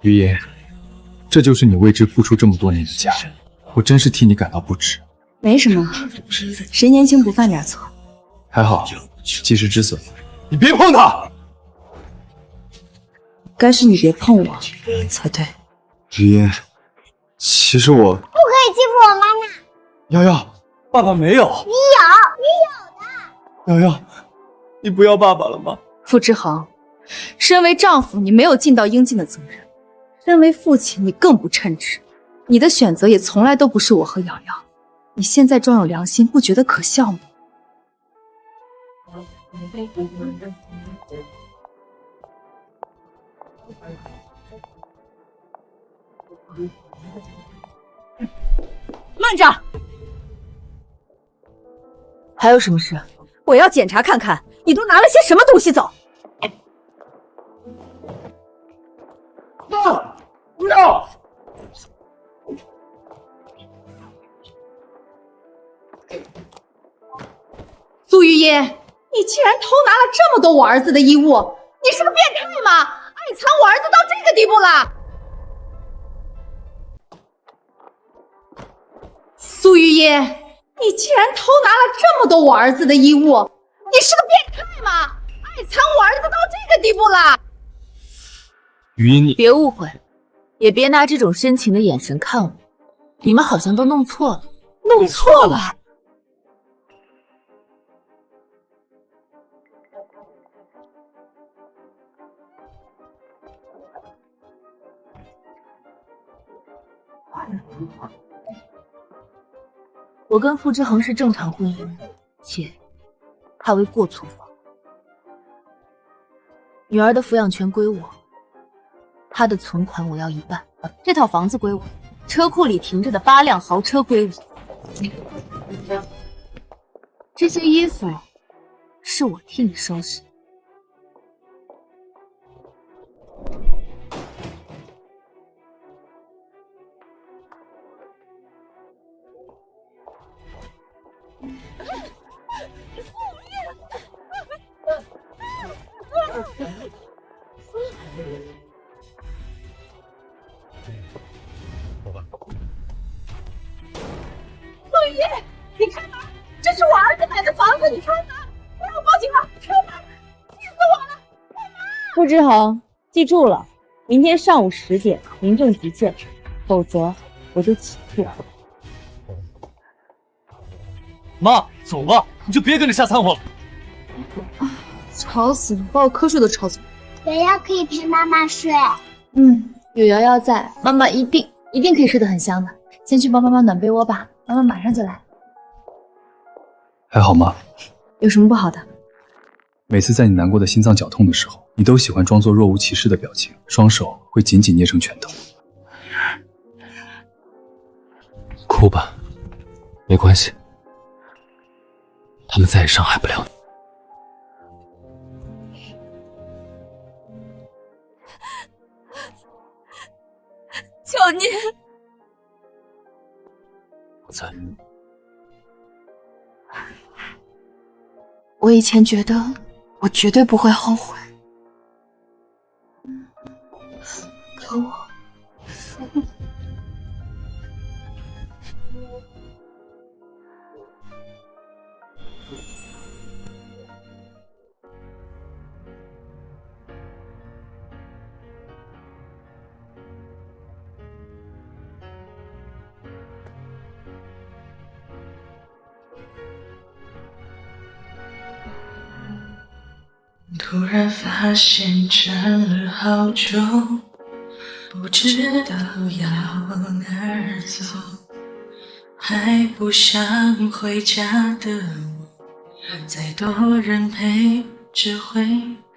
于音，这就是你为之付出这么多年的家，我真是替你感到不值。没什么，谁年轻不犯点错？还好，及时止损。你别碰他！该是你别碰我才对。于音，其实我不可以欺负我妈妈。瑶瑶，爸爸没有。你有的。瑶瑶，你不要爸爸了吗？傅之恒，身为丈夫，你没有尽到应尽的责任；身为父亲，你更不称职。你的选择也从来都不是我和瑶瑶。你现在装有良心，不觉得可笑吗？慢着！还有什么事？我要检查看看你都拿了些什么东西走。不要！苏玉音，你竟然偷拿了这么多我儿子的衣物，你是个变态吗？爱藏我儿子到这个地步了！苏玉音，你竟然偷拿了这么多我儿子的衣物，你是个变态吗？爱藏我儿子到这个地步了！于音，你别误会，也别拿这种深情的眼神看我，你们好像都弄错了。弄错了？我跟傅之恒是正常婚姻，且他为过错方。女儿的抚养权归我，她的存款我要一半，这套房子归我，车库里停着的8辆豪车归我，这些衣服是我替你收拾。宋姨，你开门！这是我儿子买的房子，你开门！我要报警了！开门！气死我了！傅之恒，记住了，明天上午10点，民政局见，否则我就起诉。妈，走吧，你就别跟着瞎掺和了。吵死了，把我瞌睡都吵死了。瑶瑶可以陪妈妈睡。有瑶瑶在，妈妈一定可以睡得很香的。先去帮妈妈暖被窝吧，妈妈马上就来。还好吗？有什么不好的？每次在你难过的心脏绞痛的时候，你都喜欢装作若无其事的表情，双手会紧紧捏成拳头。哭吧，没关系，他们再也伤害不了你。求你！我在。我以前觉得我绝对不会后悔，可我……突然发现站了好久，不知道要往哪儿走，还不想回家的我，再多人陪只会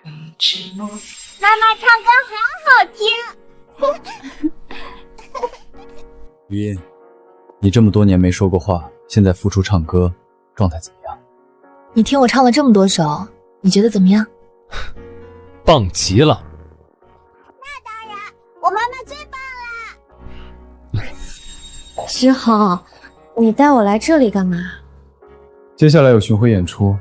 更寂寞。妈妈唱歌好好听。于音，你这么多年没说过话，现在复出唱歌，状态怎么样？你听我唱了这么多首，你觉得怎么样？棒极了！我妈妈最棒啦！之恒，你带我来这里干嘛？接下来有巡回演出，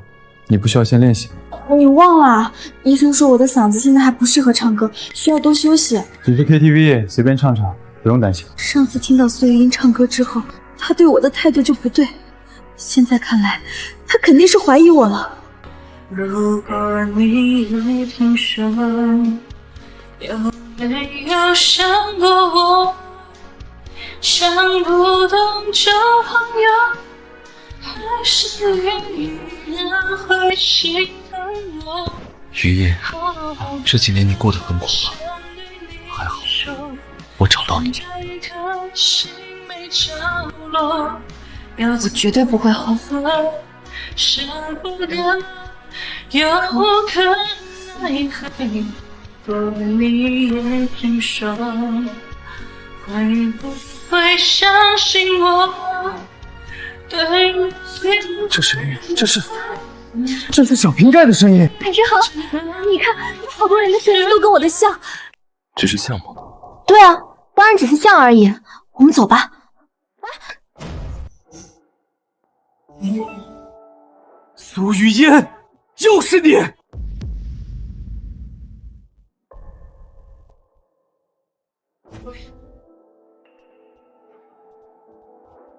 你不需要先练习吗？你忘了，医生说我的嗓子现在还不适合唱歌，需要多休息。只是 KTV， 随便唱唱，不用担心。上次听到苏玉英唱歌之后，她对我的态度就不对，现在看来，她肯定是怀疑我了。如果你没听说，有没有想过我？想不懂旧朋友，还是永远会心疼我。于音，这几年你过得很苦吧？还好，我找到你。我绝对不会后悔。舍不得，又无可奈何。如果你也听说，会不会相信我？对你，这声音，这是小瓶盖的声音。海之恒，你看，有好多人的声音都跟我的像。只是像吗？对啊，当然只是像而已。我们走吧。苏雨嫣，又是你！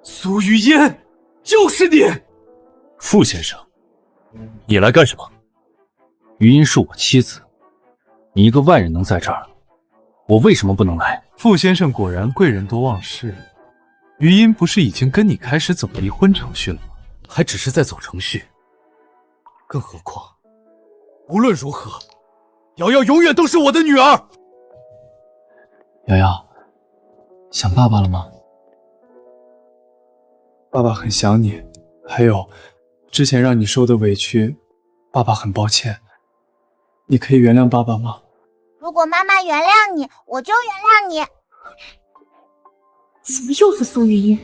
苏雨嫣，又是你！傅先生，你来干什么？余音是我妻子，你一个外人能在这儿，我为什么不能来？傅先生果然贵人多忘事，余音不是已经跟你开始走离婚程序了吗？还只是在走程序。更何况，无论如何，瑶瑶永远都是我的女儿。瑶瑶，想爸爸了吗？爸爸很想你，还有之前让你受的委屈，爸爸很抱歉。你可以原谅爸爸吗？如果妈妈原谅你，我就原谅你。怎么又是苏玉音？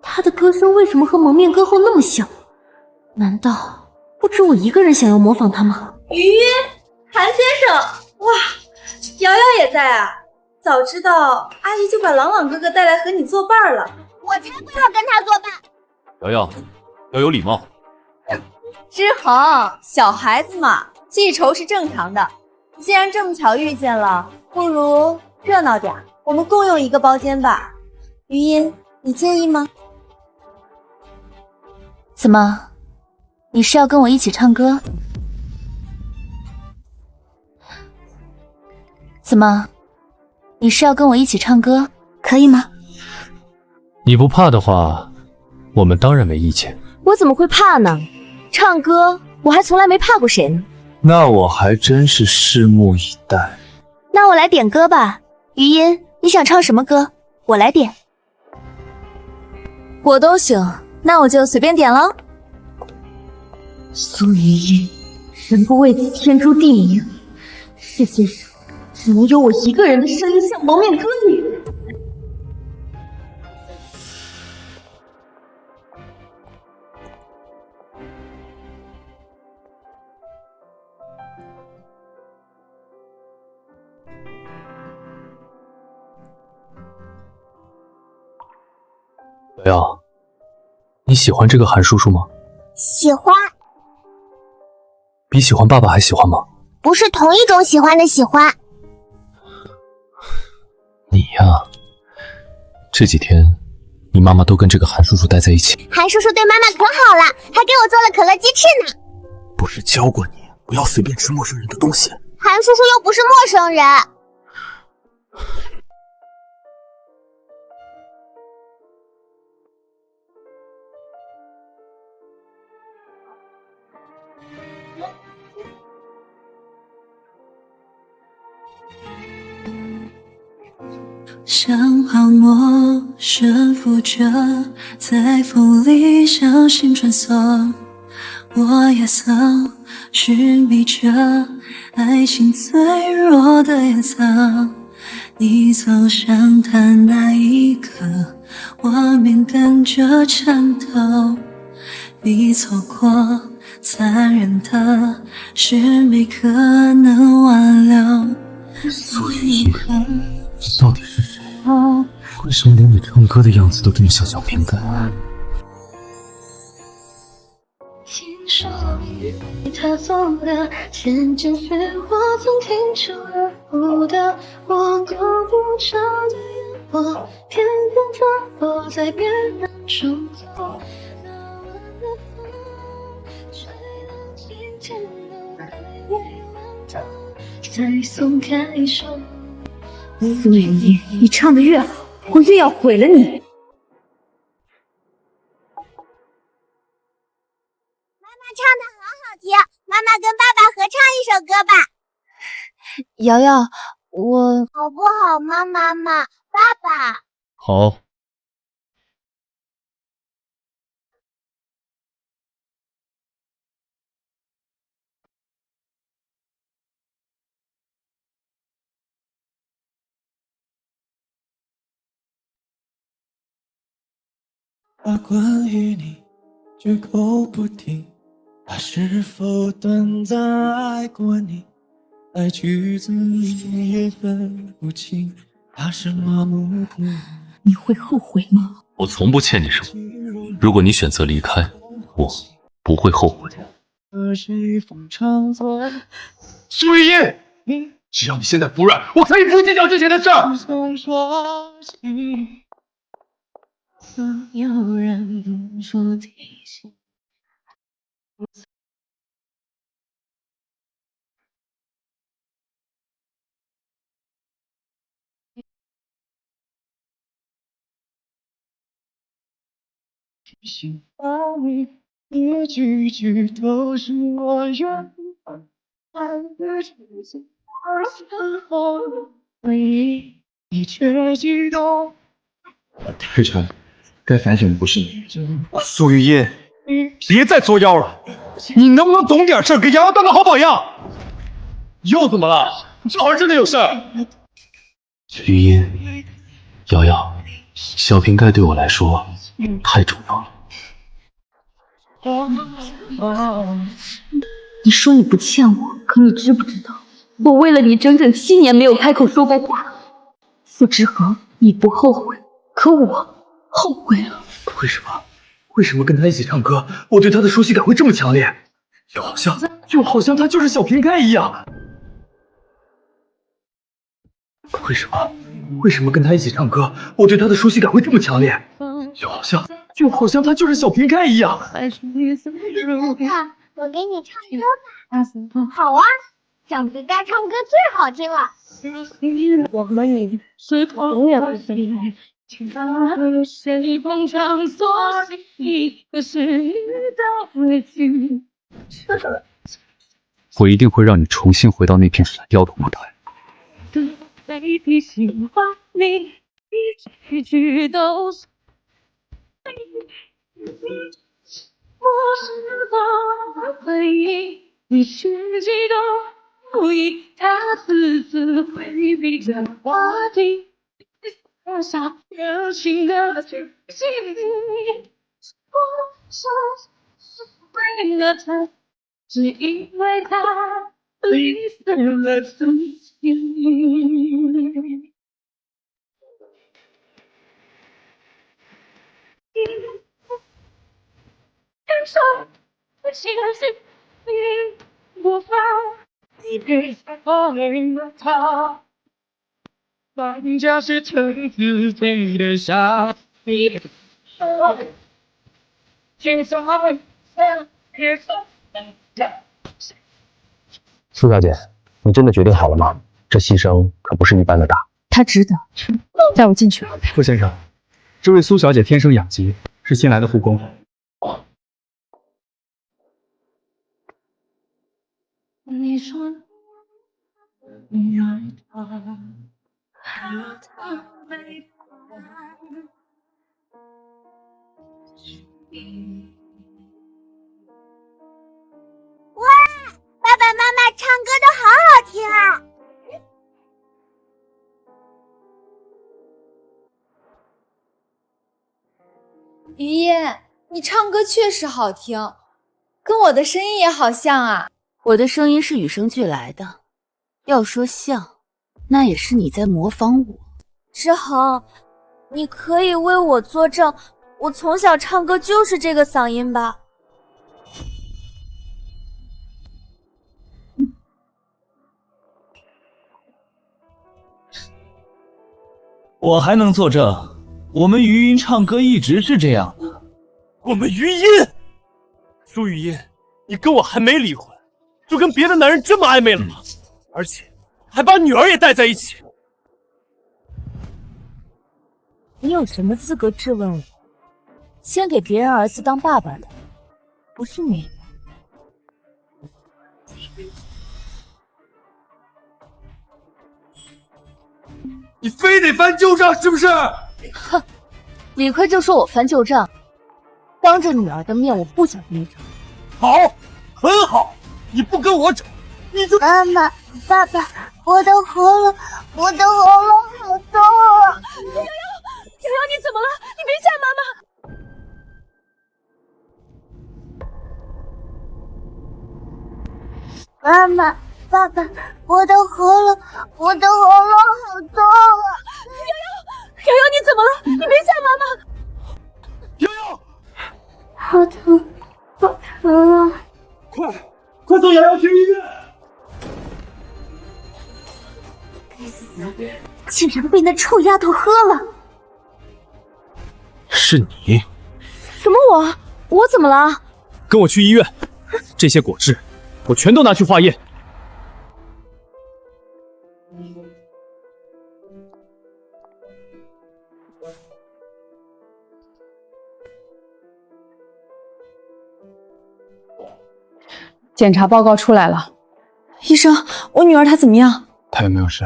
她的歌声为什么和蒙面歌后那么像？难道不止我一个人想要模仿她吗？余音，韩先生，哇，瑶瑶也在啊！早知道阿姨就把朗朗哥哥带来和你作伴了。我才不要跟他作伴。瑶瑶，要有礼貌。之恒，小孩子嘛，记仇是正常的。既然这么巧遇见了，不如热闹点，我们共用一个包间吧。余音，你介意吗？怎么，你是要跟我一起唱歌？怎么，你是要跟我一起唱歌？可以吗？你不怕的话，我们当然没意见。我怎么会怕呢？唱歌我还从来没怕过谁呢。那我还真是拭目以待。那我来点歌吧。余音，你想唱什么歌？我来点。我都行，那我就随便点了。苏余音，人不为己，天诛地灭。世界上只能有我一个人的声音像蒙面歌女。瑶瑶，你喜欢这个韩叔叔吗？喜欢。比喜欢爸爸还喜欢吗？不是同一种喜欢的喜欢。你呀，这几天你妈妈都跟这个韩叔叔待在一起。韩叔叔对妈妈可好了，还给我做了可乐鸡翅呢。不是教过你不要随便吃陌生人的东西？韩叔叔又不是陌生人。像泡沫悬浮着，在风里小心穿梭。我也曾寻觅着爱情脆弱的野草。你走向它那一刻，我面跟着颤抖。你错过残忍的是没可能挽留。苏雨音，你到底是谁？为什么连你唱歌的样子都这么像小瓶盖？听说渐渐学会从听出而后的我，顾不着的烟火，偏偏坠落在别人手中。那晚的风，吹到今天都还未完头，才松开手。苏雨夜，你唱的越好，我越要毁了你。唱的好好听，妈妈跟爸爸合唱一首歌吧。瑶瑶，我好不好吗？妈妈，爸爸。好。把关于你绝口不提，他是否短暂爱过你？爱句子也分不清，他是麻木的。你会后悔吗？我从不欠你什么，如果你选择离开，我不会后悔。和谁逢场作？苏雨夜，只要你现在服软，我可以不计较之前的事儿。总有人不说提醒。话语一句句都是我愿爱的事情，而是否回忆你却激动。佩晨，该反省的不是你。苏雨夜，别再作妖了，你能不能懂点事儿，给瑶瑶当个好榜样？又怎么了？这好像真的有事儿。余音，瑶瑶，小瓶盖对我来说太重要了。你说你不欠我，可你知不知道，我为了你整整7年没有开口说过话。傅之恒，你不后悔，可我后悔了。为什么？为什么跟他一起唱歌，我对他的熟悉感会这么强烈？就好像他就是小瓶盖一样。为什么跟他一起唱歌，我对他的熟悉感会这么强烈？就好像他就是小瓶盖一样。爸，我给你唱歌吧。好啊，小瓶盖唱歌最好听了。我们已是朋友，请和谁逢场作戏，可是遇到回去。我一定会让你重新回到那片闪耀的舞台。每滴喜欢你，一句句都是。我是否回忆你去激动，故意他私自回避着话题，留下热情的讯息。我说是为了他，只因为他离散了自己。感受我心里无法一边放了他，放假是层次飞的沙地，轻松别走。苏小姐，你真的决定好了吗？这牺牲可不是一般的大。他值得，带我进去。傅先生，这位苏小姐天生养疾，是新来的护工。你说你爱他，可他没哇，爸爸妈妈唱歌都好好听啊！于嫣，你唱歌确实好听，跟我的声音也好像啊。我的声音是与生俱来的，要说像，那也是你在模仿我。之恒，你可以为我作证，我从小唱歌就是这个嗓音吧？我还能作证，我们余音唱歌一直是这样的。我们余音，苏雨音，你跟我还没离婚，就跟别的男人这么暧昧了吗？而且还把女儿也带在一起。你有什么资格质问我？先给别人儿子当爸爸的，不是你。你非得翻旧账是不是？哼，理亏就说我翻旧账，当着女儿的面，我不想跟你吵。好，很好，你不跟我吵，你就……妈妈、爸爸，我的喉咙好痛啊！瑶瑶，你怎么了？你别吓妈妈！妈妈、爸爸，我的喉咙好痛啊！瑶瑶，你怎么了？你别吓妈妈！瑶瑶，好疼，好疼啊！快送瑶瑶去医院！该死，竟然被那臭丫头喝了！是你？什么我？我怎么了？跟我去医院，这些果汁我全都拿去化验。检查报告出来了，医生，我女儿她怎么样？她有没有事？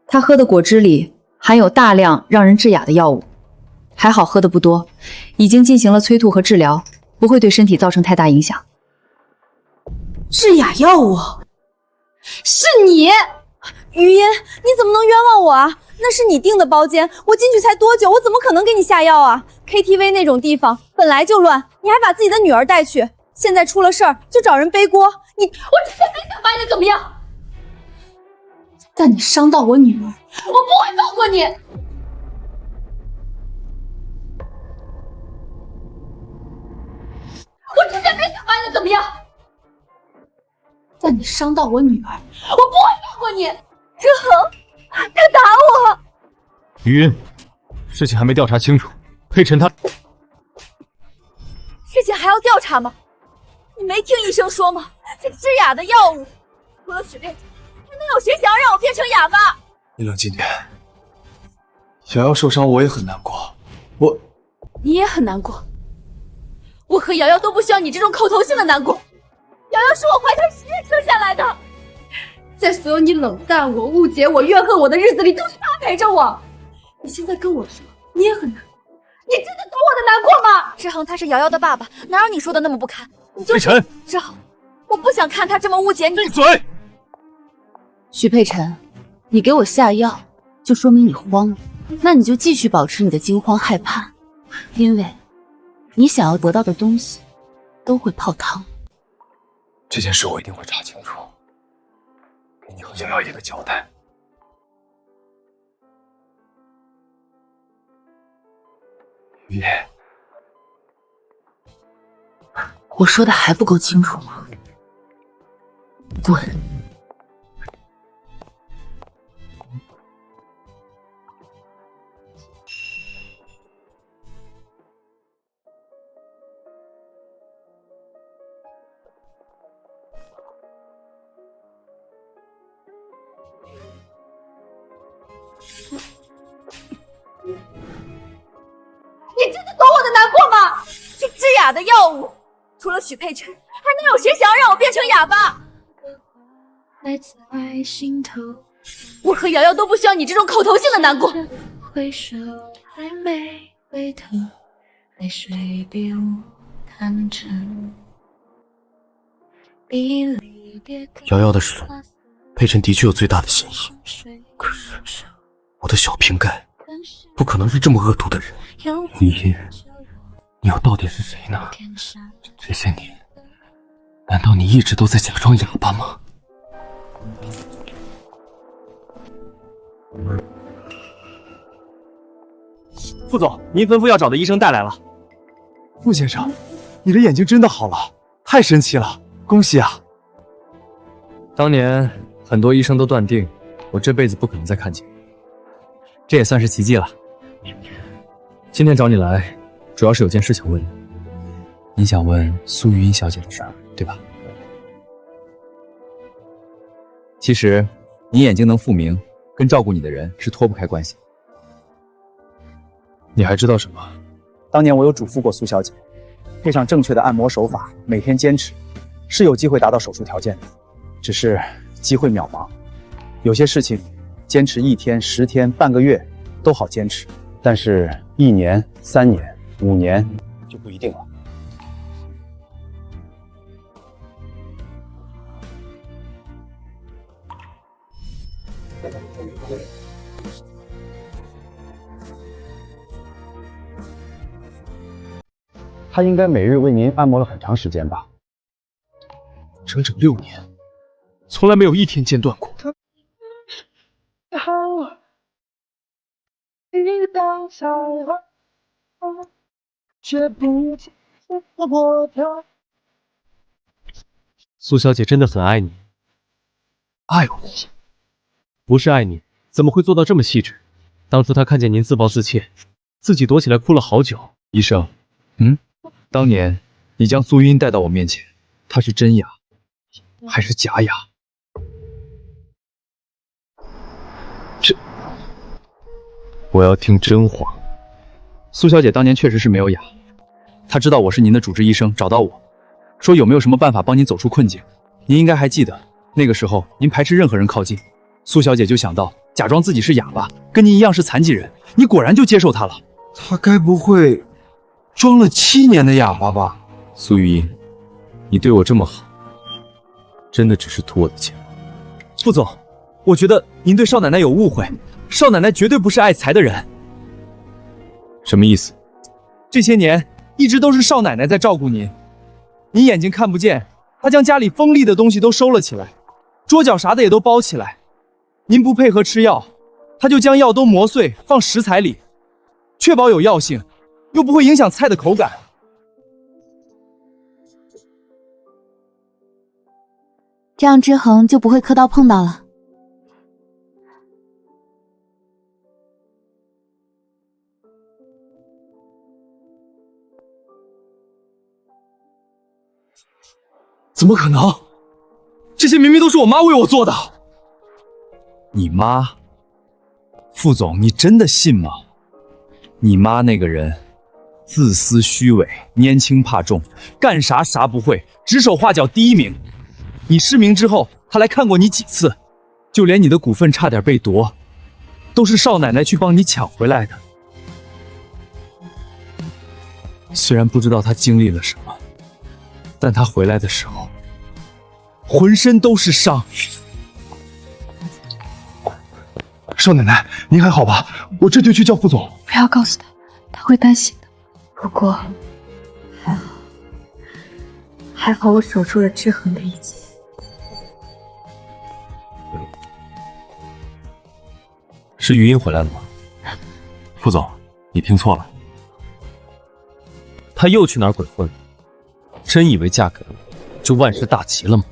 她喝的果汁里含有大量让人致哑的药物，还好喝的不多，已经进行了催吐和治疗，不会对身体造成太大影响。致哑药物？是你，余音，你怎么能冤枉我啊？那是你订的包间，我进去才多久，我怎么可能给你下药啊 ？KTV 那种地方本来就乱，你还把自己的女儿带去。现在出了事儿就找人背锅，我真没想把你怎么样，但你伤到我女儿，我不会放过你。我之前没想把你怎么样，但你伤到我女儿，我不会放过你。志恒，他打我。余音，事情还没调查清楚，佩晨他……事情还要调查吗？你没听医生说吗？这致哑的药物，除了许愿，还能有谁想要让我变成哑巴？你冷静点。瑶瑶受伤，我也很难过。你也很难过。我和瑶瑶都不需要你这种口头性的难过。瑶瑶是我怀胎10月生下来的，在所有你冷淡我、误解我、怨恨我的日子里，都是她陪着我。你现在跟我说，你也很难过，你真的懂我的难过吗？志恒他是瑶瑶的爸爸，哪有你说的那么不堪？佩晨，志恒，我不想看他这么误解你。闭嘴！许佩晨，你给我下药，就说明你慌了。那你就继续保持你的惊慌害怕，因为你想要得到的东西都会泡汤。这件事我一定会查清楚，给你和瑶瑶一个交代。雨夜，我说的还不够清楚吗？滚！你真的懂我的难过吗？这致哑的药物，除了许佩晨，还能有谁想要让我变成哑巴？我和瑶瑶都不需要你这种口头性的难过。回首还没回头，泪水比我坦诚。瑶瑶的事，佩晨的确有最大的嫌疑。可是我的小瓶盖不可能是这么恶毒的人。雨音，你又到底是谁呢？这些年，难道你一直都在假装哑巴吗？副总，您吩咐要找的医生带来了。傅先生，你的眼睛真的好了，太神奇了，恭喜啊！当年很多医生都断定我这辈子不可能再看见你，这也算是奇迹了。今天找你来，主要是有件事想问你。你想问苏玉英小姐的事儿，对吧？其实，你眼睛能复明，跟照顾你的人是脱不开关系。你还知道什么？当年我有嘱咐过苏小姐，配上正确的按摩手法，每天坚持，是有机会达到手术条件的。只是机会渺茫，有些事情坚持1天、10天、半个月都好坚持，但是1年、3年、5年就不一定了。他应该每日为您按摩了很长时间吧？整整6年，从来没有1天间断过。苏小姐真的很爱你。爱我？不是爱你，怎么会做到这么细致？当初她看见您自暴自弃，自己躲起来哭了好久。医生，当年你将苏音带到我面前，她是真哑还是假哑？我要听真话。苏小姐当年确实是没有哑，她知道我是您的主治医生，找到我说有没有什么办法帮您走出困境。您应该还记得，那个时候您排斥任何人靠近，苏小姐就想到假装自己是哑巴，跟您一样是残疾人，你果然就接受她了。她该不会装了7年的哑巴吧？苏玉英，你对我这么好，真的只是图我的钱吗？副总，我觉得您对少奶奶有误会，少奶奶绝对不是爱财的人。什么意思？这些年一直都是少奶奶在照顾您，您眼睛看不见，她将家里锋利的东西都收了起来，桌角啥的也都包起来。您不配合吃药，她就将药都磨碎放食材里，确保有药性，又不会影响菜的口感。这样之恒就不会磕到碰到了。怎么可能？这些明明都是我妈为我做的。你妈？副总，你真的信吗？你妈那个人，自私虚伪，拈轻怕重，干啥啥不会，指手画脚第1名。你失明之后，她来看过你几次，就连你的股份差点被夺，都是少奶奶去帮你抢回来的。虽然不知道她经历了什么，但她回来的时候，浑身都是伤。少奶奶，您还好吧？我这就去叫副总。不要告诉他，他会担心的。不过还好我守住了志恒的一切。是余音回来了吗？副总，你听错了。他又去哪儿鬼混了？真以为嫁给了我就万事大吉了吗？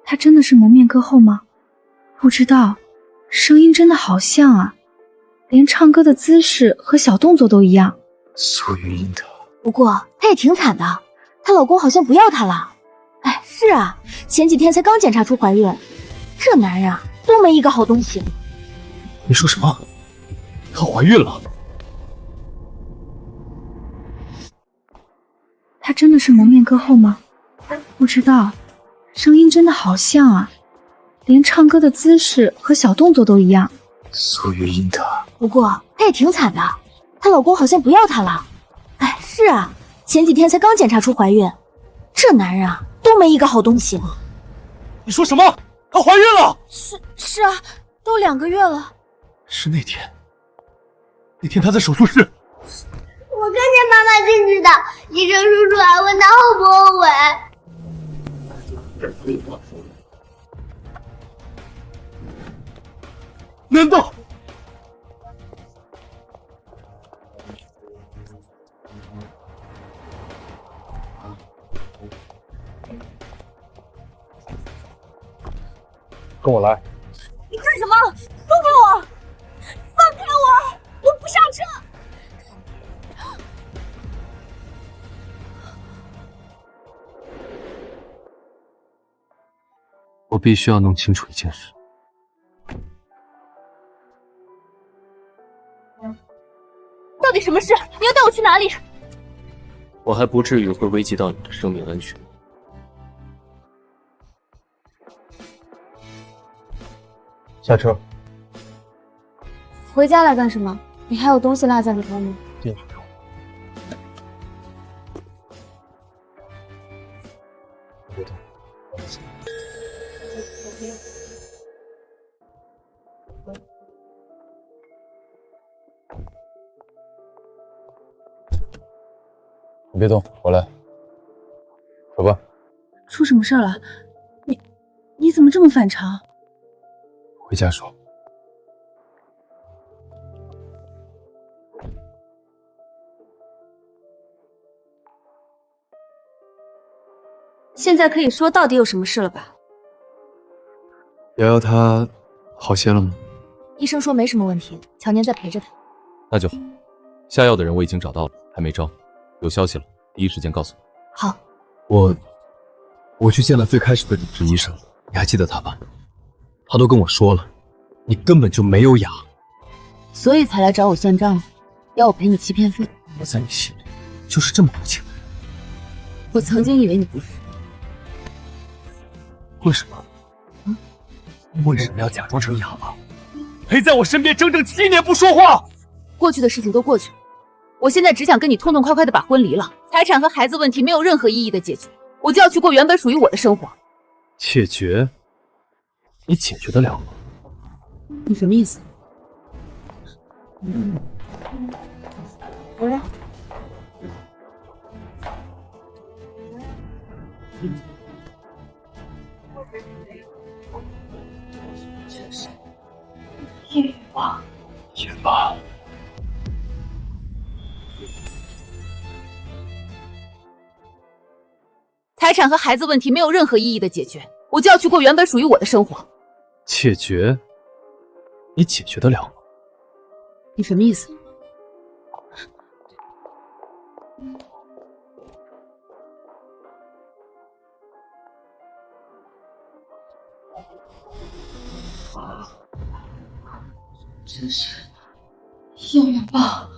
他真的是蒙面歌后吗？不知道，声音真的好像啊，连唱歌的姿势和小动作都一样。苏玉英的。不过她也挺惨的，她老公好像不要她了。哎，是啊，前几天才刚检查出怀孕，这男人啊都没一个好东西。你说什么？她怀孕了？她真的是蒙面歌后吗？不知道，声音真的好像啊，连唱歌的姿势和小动作都一样。苏玉英的。不过她也挺惨的，她老公好像不要她了。哎，是啊，前几天才刚检查出怀孕，这男人啊都没一个好东西。你说什么？她怀孕了？是啊，都2个月了。是那天她在手术室。我看见妈妈进去的，医生叔叔还问她后不后悔。难道？跟我来。你干什么？松开我！放开我！我不上车！我必须要弄清楚一件事。到底什么事？你要带我去哪里？我还不至于会危及到你的生命安全。下车。回家来干什么？你还有东西落在里头吗？进去。别动。你别动，我来。走吧。出什么事了？你怎么这么反常？回家说。现在可以说到底有什么事了吧？瑶瑶她好些了吗？医生说没什么问题，乔年在陪着她。那就好，下药的人我已经找到了，还没招，有消息了第一时间告诉你。好，我去见了最开始的主治医生，你还记得他吧？他都跟我说了，你根本就没有雅，所以才来找我算账，要我赔你欺骗费。我在你心里就是这么无情的人。我曾经以为你不是。为什么？为什么要假装成哑巴，陪在我身边整整7年不说话？过去的事情都过去了，我现在只想跟你痛痛快快的把婚离了，财产和孩子问题没有任何意义的解决，我就要去过原本属于我的生活。解决？你解决得了吗？你什么意思？演吧，演吧。财产和孩子问题没有任何意义的解决，我就要去过原本属于我的生活。解决？你解决得了吗？你什么意思？真是演吧，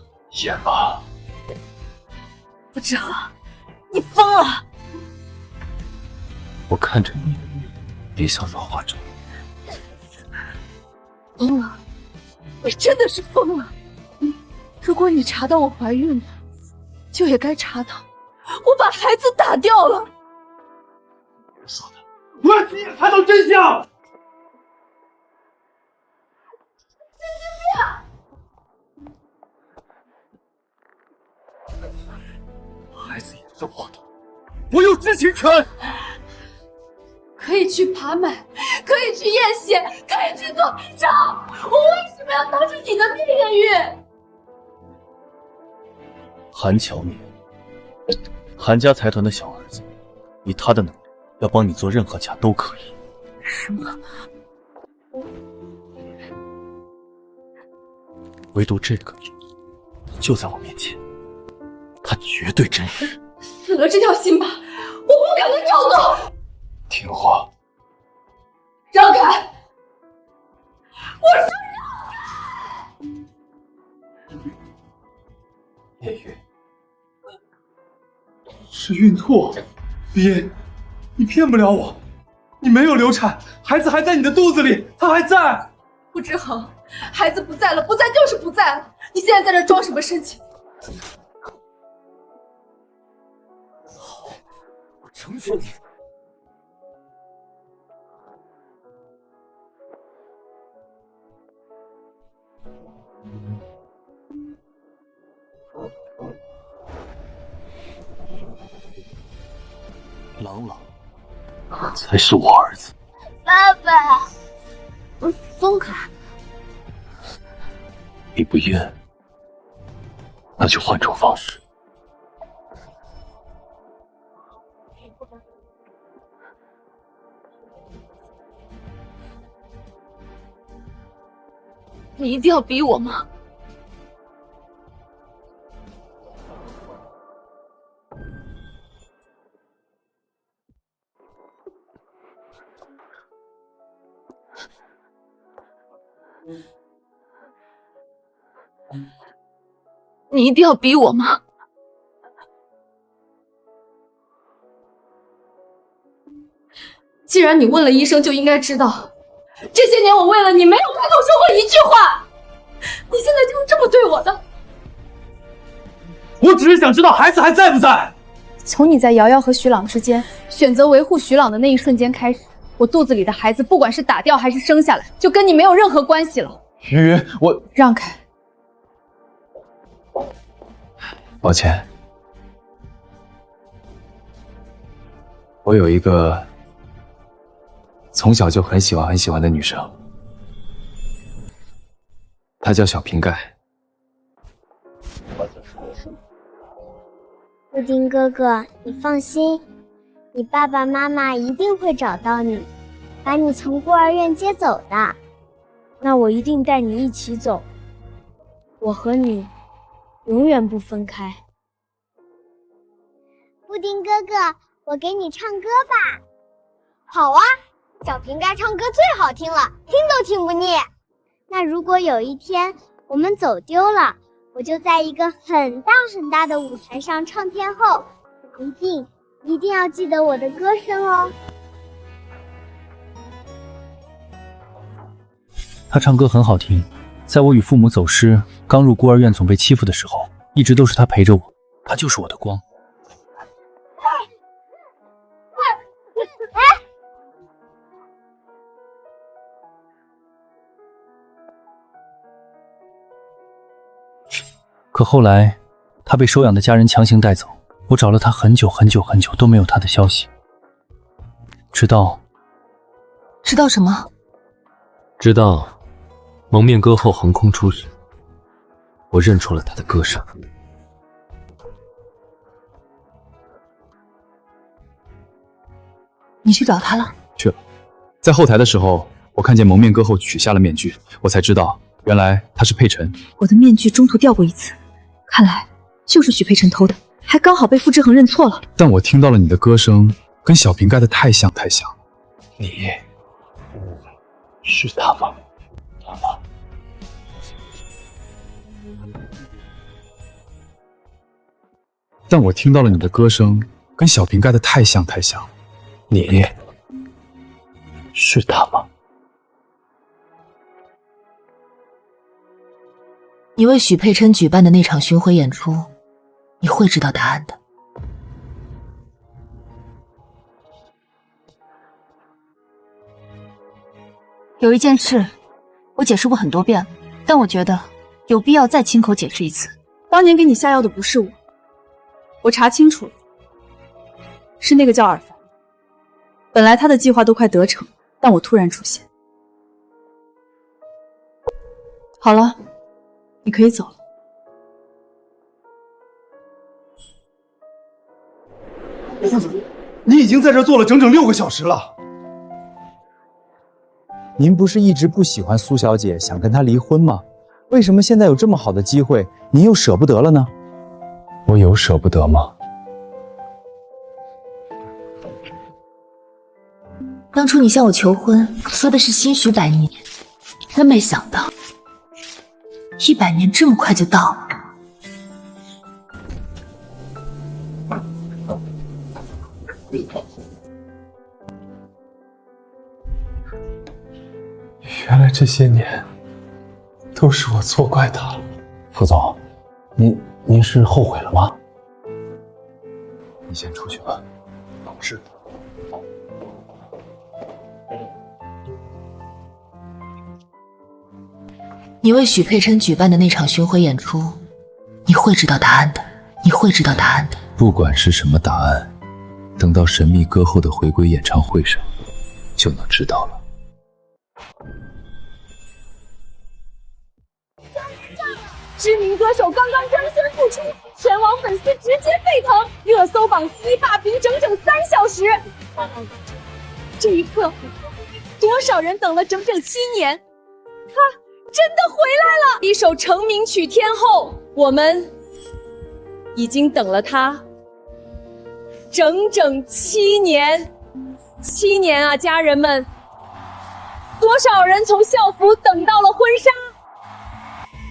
演吧。不志恒，你疯了！我看着你，别想软化着。疯了！你真的是疯了！如果你查到我怀孕了，就也该查到我把孩子打掉了。说的，我要亲眼看到真相！孩子也是我的，我有知情权。可以去爬满，可以去验血，可以去做 B 超，我为什么要当着你的面孕？韩乔年，韩家财团的小儿子，以他的能力，要帮你做任何假都可以。什么？唯独这个就在我面前，他绝对真实。死了这条心吧，我不可能照做。听话。让开！我说让开！叶雨，是孕吐，别，你骗不了我，你没有流产，孩子还在你的肚子里，他还在。不志恒，孩子不在了，不在就是不在了，你现在在这装什么生气？我成全你。朗朗才是我儿子。爸爸，松开！你不愿，那就换种方式。你一定要逼我吗？你一定要逼我吗？既然你问了医生，就应该知道，这些年我为了你没有开口说过一句话，你现在就是这么对我的。我只是想知道孩子还在不在。从你在瑶瑶和徐朗之间选择维护徐朗的那一瞬间开始，我肚子里的孩子，不管是打掉还是生下来，就跟你没有任何关系了。雨雨，我让开。抱歉，我有一个从小就很喜欢的女生，她叫小瓶盖。布丁哥哥，你放心，你爸爸妈妈一定会找到你，把你从孤儿院接走的。那我一定带你一起走，我和你永远不分开。布丁哥哥，我给你唱歌吧。好啊，小瓶盖唱歌最好听了，听都听不腻。那如果有一天我们走丢了，我就在一个很大很大的舞台上唱天后，一定要记得我的歌声哦。他唱歌很好听，在我与父母走失、刚入孤儿院总被欺负的时候，一直都是他陪着我，他就是我的光。可后来，他被收养的家人强行带走，我找了他很久很久很久都没有他的消息，直到什么？直到蒙面歌后横空出世，我认出了他的歌声。你去找他了？去了，在后台的时候，我看见蒙面歌后取下了面具，我才知道原来他是佩晨。我的面具中途掉过一次，看来就是许佩晨偷的，还刚好被傅之恒认错了。但我听到了你的歌声，跟小瓶盖的太像太像。你是他吗？但我听到了你的歌声，跟小瓶盖的太像太像。你是他吗？你为许佩琛举办的那场巡回演出，你会知道答案的。有一件事，我解释过很多遍了，但我觉得有必要再亲口解释一次。当年给你下药的不是我，我查清楚了，是那个叫尔凡。本来他的计划都快得逞，但我突然出现。好了，你可以走了。父子，你已经在这坐了整整6个小时了。您不是一直不喜欢苏小姐，想跟她离婚吗？为什么现在有这么好的机会，您又舍不得了呢？我有舍不得吗？当初你向我求婚，说的是兴许100年，真没想到100年这么快就到了。原来这些年都是我错怪他了。副总，您是后悔了吗？你先出去吧。是。你为许佩琛举办的那场巡回演出，你会知道答案的，你会知道答案的。不管是什么答案，等到神秘歌后的回归演唱会上，就能知道了。知名歌手刚刚真身复出，全网粉丝直接沸腾，热搜榜第1霸屏整整3小时。这一刻，多少人等了整整7年。真的回来了！一首成名曲天后，我们已经等了她整整7年，7年啊，家人们，多少人从校服等到了婚纱，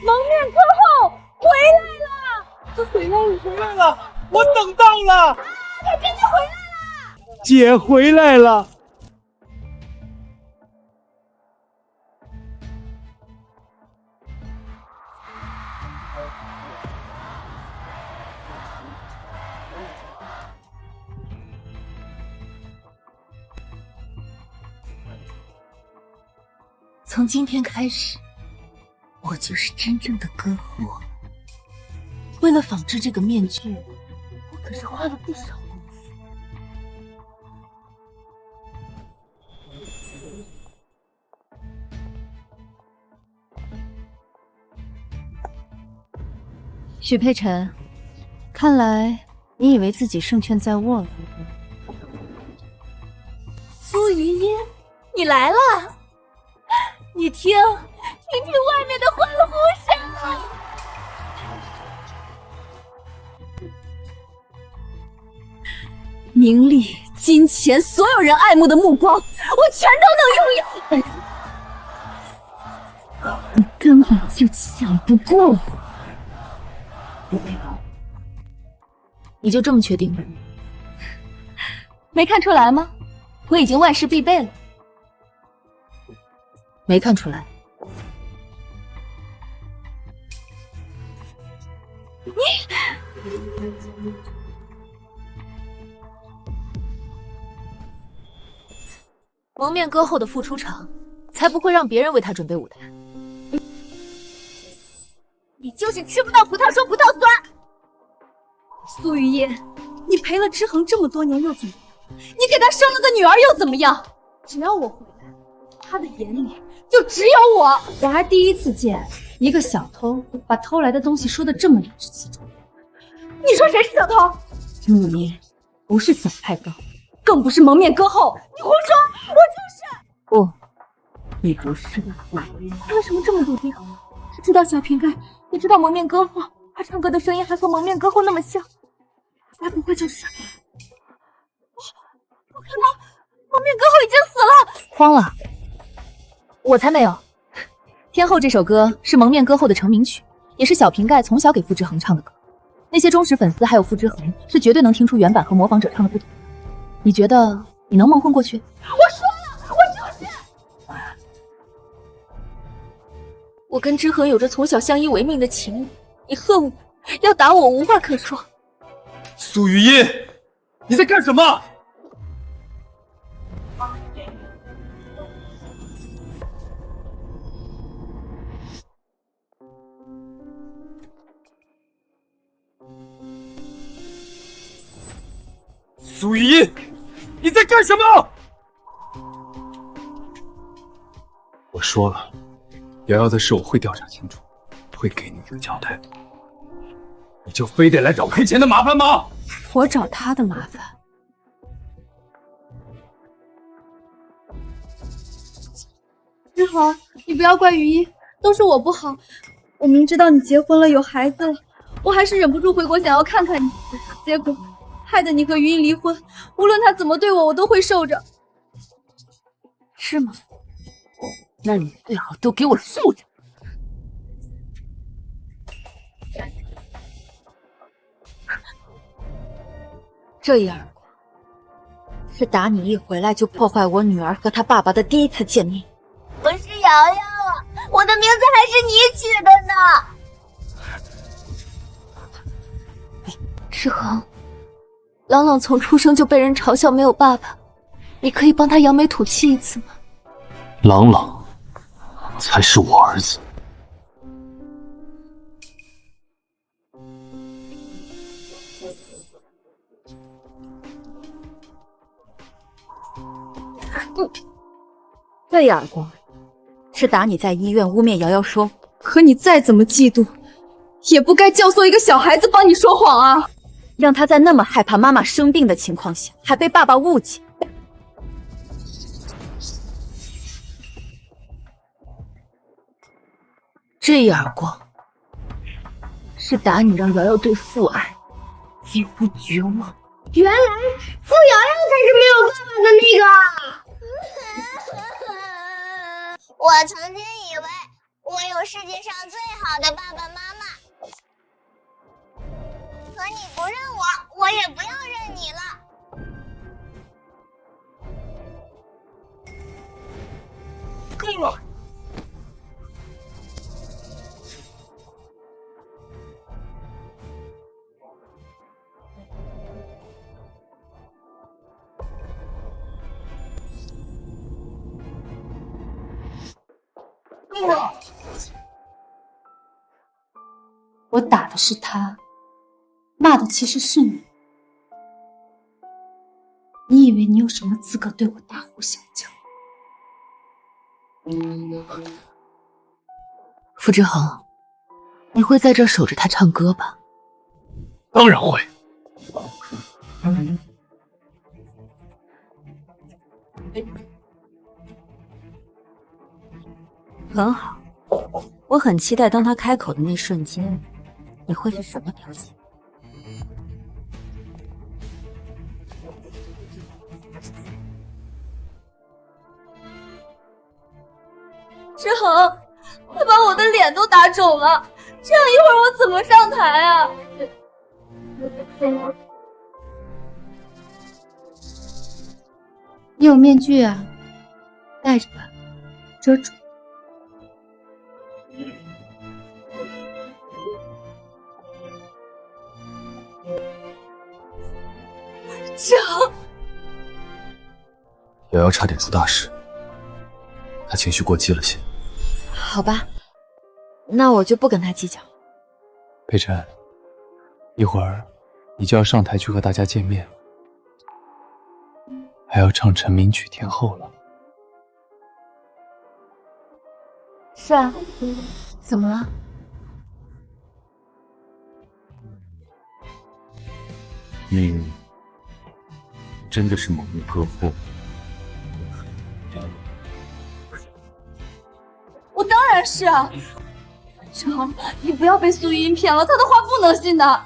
蒙面歌后回来了，她回来了，回来了，我等到了，她真的回来了，姐回来了。从今天开始，我就是真正的歌后。为了仿制这个面具，我可是花了不少功夫。许佩晨，看来你以为自己胜券在握了。苏雨嫣，你来了！你听听外面的欢呼声，名利、金钱，所有人爱慕的目光，我全都能拥有。你根本就抢不过我。你就这么确定吗？没看出来吗？我已经万事必备了。没看出来。蒙面歌后的复出场，才不会让别人为她准备舞台。你就是吃不到葡萄说葡萄酸。苏雨嫣，你陪了之恒这么多年又怎么样？你给他生了个女儿又怎么样？只要我回来，他的眼里就只有我。我还第一次见一个小偷把偷来的东西说的这么理直气壮。你说谁是小偷？你不是小太高，更不是蒙面歌后。你胡说，我就是。不，你不是。他为什么这么笃定？他知道小瓶盖，也知道蒙面歌后，他唱歌的声音还和蒙面歌后那么像，该不会就是……不可能，蒙面歌后已经死了。慌了？我才没有。天后这首歌是蒙面歌后的成名曲，也是小瓶盖从小给傅之恒唱的歌。那些忠实粉丝还有傅之恒是绝对能听出原版和模仿者唱的不同。你觉得你能蒙混过去？我说了，我就是。我跟之恒有着从小相依为命的情谊，你恨我，要打我，无话可说。苏雨嫣，你在干什么？苏雨嫣，你在干什么？我说了，瑶瑶的事我会调查清楚，会给你一个交代。你就非得来找赔钱的麻烦吗？我找他的麻烦。之恒，你不要怪雨衣，都是我不好。我明知道你结婚了，有孩子了，我还是忍不住回国想要看看你，结果害得你和于毅离婚。无论他怎么对我，我都会受着。是吗？那你最好都给我受着。这一耳光，是打你一回来就破坏我女儿和她爸爸的第一次见面。我是瑶瑶，我的名字还是你取的呢。之恒，朗朗从出生就被人嘲笑没有爸爸，你可以帮他扬眉吐气一次吗？朗朗才是我儿子。这一耳光，是打你在医院污蔑瑶瑶说。可你再怎么嫉妒，也不该教唆一个小孩子帮你说谎啊！让他在那么害怕妈妈生病的情况下，还被爸爸误解。这一耳光是打你让瑶瑶对父爱几乎绝望。原来傅瑶瑶才是没有爸爸的那个。我曾经以为我有世界上最好的爸爸妈妈，可你不认我，我也不要认你了。够了！够了！我打的是他，骂的其实是你。你以为你有什么资格对我大呼小叫？傅之恒，你会在这守着他唱歌吧？当然会。很好，我很期待当他开口的那瞬间，你会是什么表情？志恒，他把我的脸都打肿了，这样一会儿我怎么上台啊？你有面具啊，戴着吧，遮住。志恒，瑶瑶差点出大事，她情绪过激了些。好吧，那我就不跟他计较。佩晨，一会儿你就要上台去和大家见面，还要唱成名曲天后了。是啊，怎么了？你真的是蒙面歌后？我当然是啊。志恒，你不要被苏玉英骗了，她的话不能信的。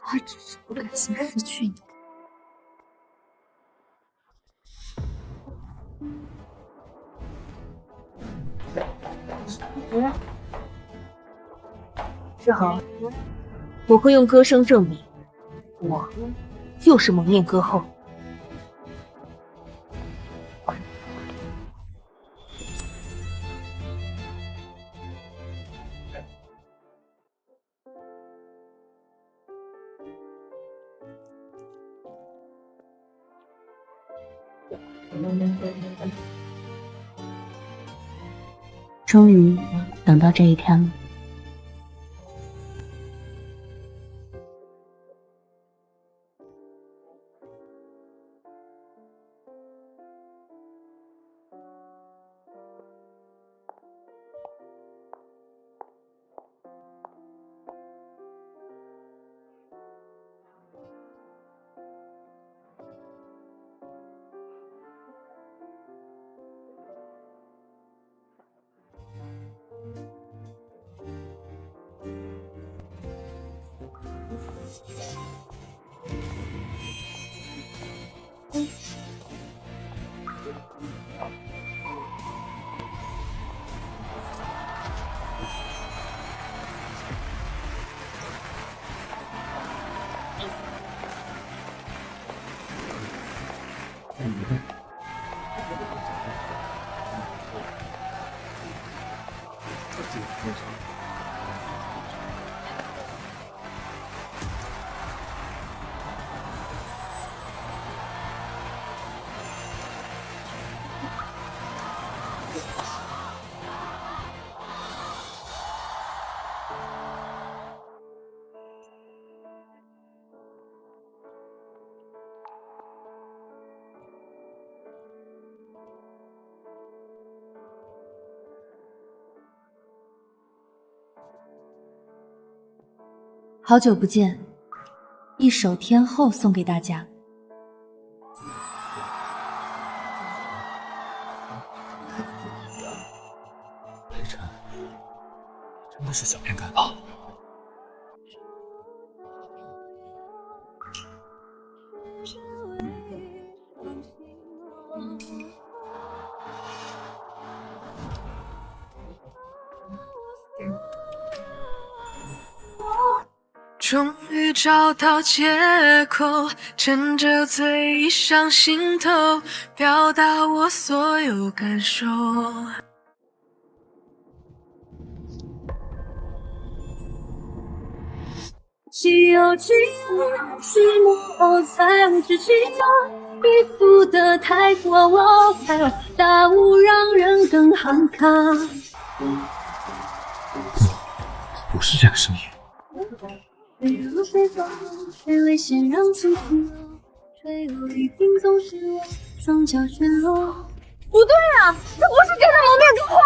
他只是不忍心失去你。志恒，我会用歌声证明，我就是蒙面歌后。终于等到这一天了。好久不见，一首《天后》送给大家。的是小偏盖吧？终于找到借口，趁着醉意上心头，表达我所有感受。只有寂寞是我才无知其中，你负的太多，大雾让人更喊卡。不是这个声音。坠入水中，水危险让情绪流，坠落一定总是我双脚旋落。不对啊，这不是真的蒙面歌后。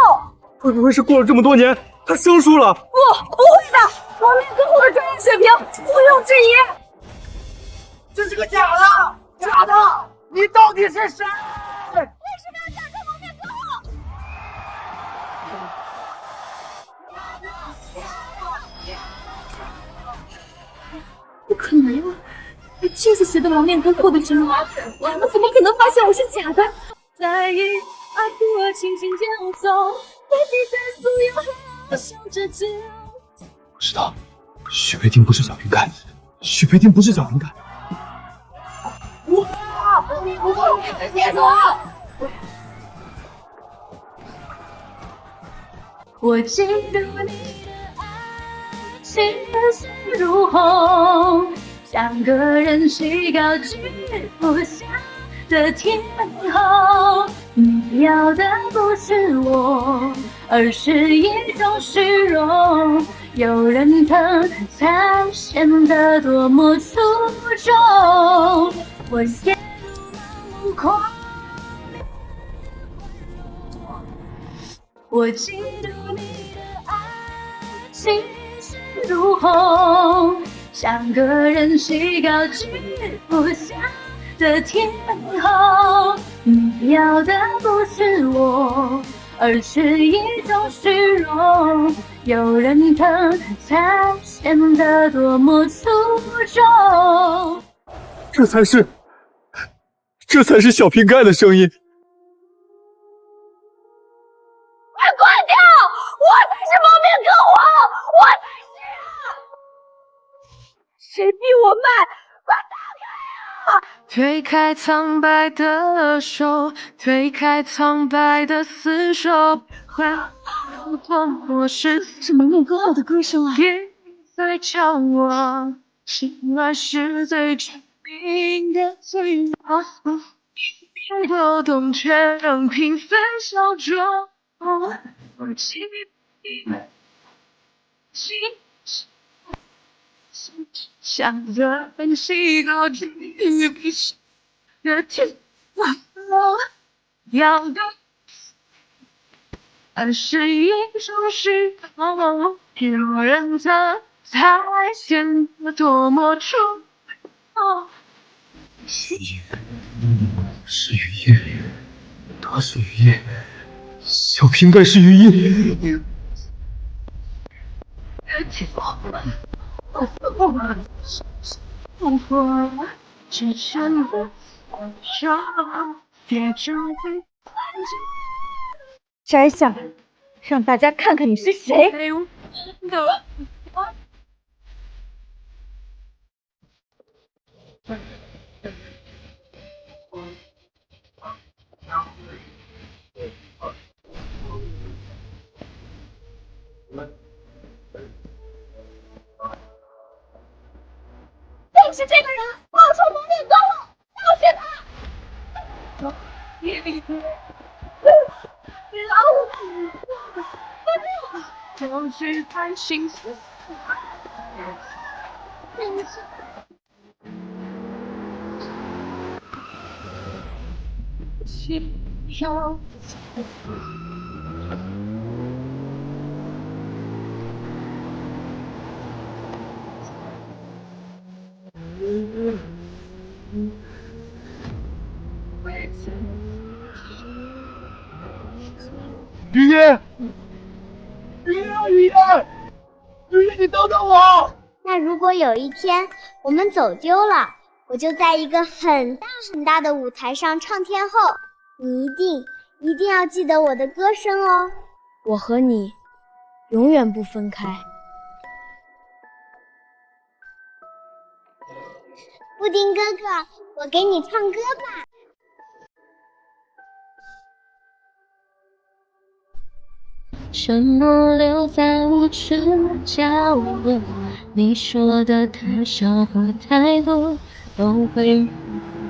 会不会是过了这么多年，他生疏了？不会的，蒙面歌后的专业水平毋庸置疑。这是个假的，假的！你到底是谁？为什么要假装蒙面歌后？不可能啊！我就是学的蒙面歌后的声音，他们怎么可能发现我是假的？在意爱不爱轻轻捡走，飞机在所有海笑着自由。我知道，许培丁不是小瓶盖，许培丁不是小瓶盖。别走！我记得你的爱情是如虹，像个人气高居不下的天后。你要的不是我，而是一种虚荣。有人疼才显得多么出众。我陷入了目光，我嫉妒你的爱情是如虹，像个人气高居不下的天后。你要的不是我，而是一种虚荣。有人疼才显得多么出众。这才是小瓶盖的声音。快关掉！我才是蒙面歌王，我才是啊！谁逼我卖？快打开啊！推开苍白的手，推开苍白的厮守，换作我是蒙面歌后的歌声啊！别再叫我，情爱是最致命的罪恶，一片波动却能平分小众。我记像个人气高居不下的天后，要的而是一种虚荣。有人疼才显得多么出众。雨夜，是雨夜，他是雨夜，小瓶盖是雨夜。我只剩的伤，别只会摘下来，让大家看看你是谁。就是这个人，冒充蒙面歌后，就是他！都去看心思。要雨夜，雨夜，雨夜！你等等我。那如果有一天我们走丢了，我就在一个很大很大的舞台上唱天后，你一定要记得我的歌声哦。我和你永远不分开。布丁哥哥，我给你唱歌吧。沉默留在无处的角落，你说的太少和太多，都会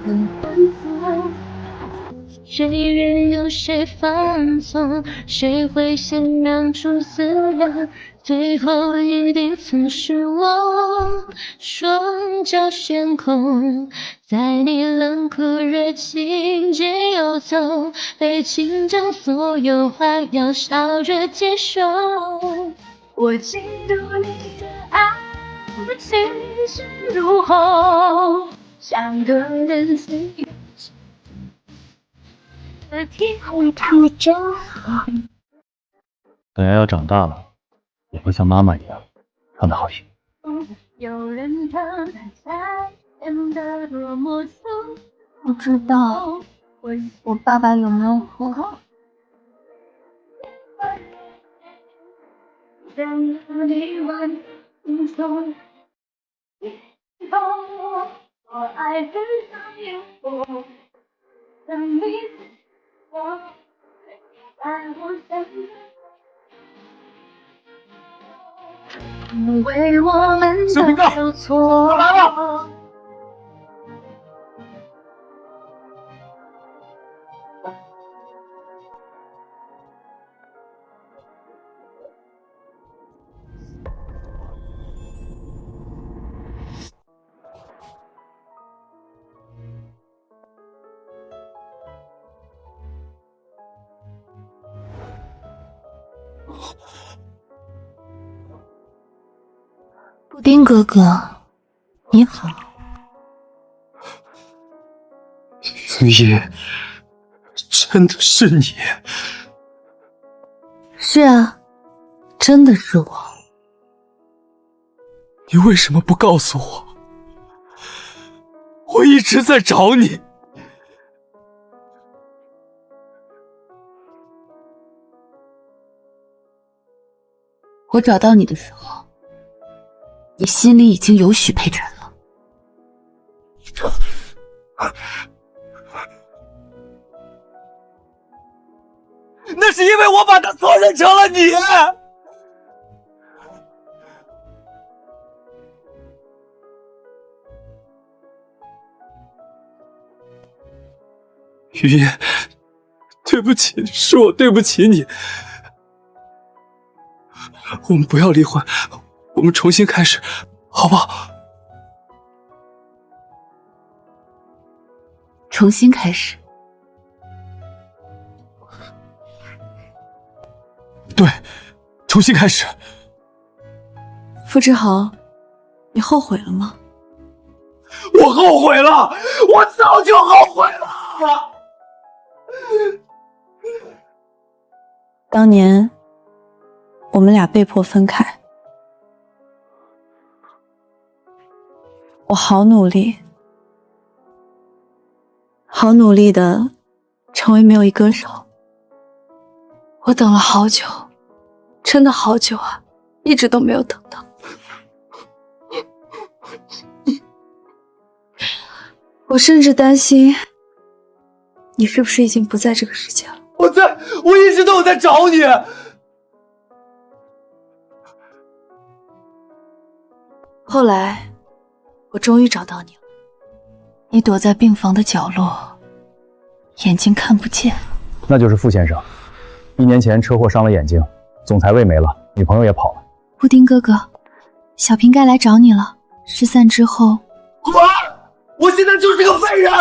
很困惑。谁愿有谁放纵，谁会先亮出思量，最后一定曾是我。双脚悬空，在你冷酷热情间游走，被倾尽所有话要笑着接受。我嫉妒你的爱气势如虹，像个人自由的天空途中。等瑶瑶长大了，也会像妈妈一样唱得好听。有人唱才显得多么粗。不知道我爸爸有没有活。等你晚风我爱很像烟火，等你我在我身边，为我们的受挫。布丁哥哥，你好。雨夜，真的是你？是啊，真的是我。你为什么不告诉我？我一直在找你。我找到你的时候，你心里已经有许佩辰了。那是因为我把他错认成了你。雨夜，对不起，是我对不起你。我们不要离婚，我们重新开始，好不好？重新开始。对，重新开始。傅志豪，你后悔了吗？我后悔了，我早就后悔了。当年我们俩被迫分开，我好努力，好努力的成为没有一歌手。我等了好久，真的好久啊，一直都没有等到。我甚至担心你是不是已经不在这个世界了。我一直都有在找你。后来我终于找到你了，你躲在病房的角落，眼睛看不见。那就是傅先生，1年前车祸伤了眼睛，总裁位没了，女朋友也跑了。布丁哥哥，小瓶盖来找你了。失散之后，滚！我现在就是个废人，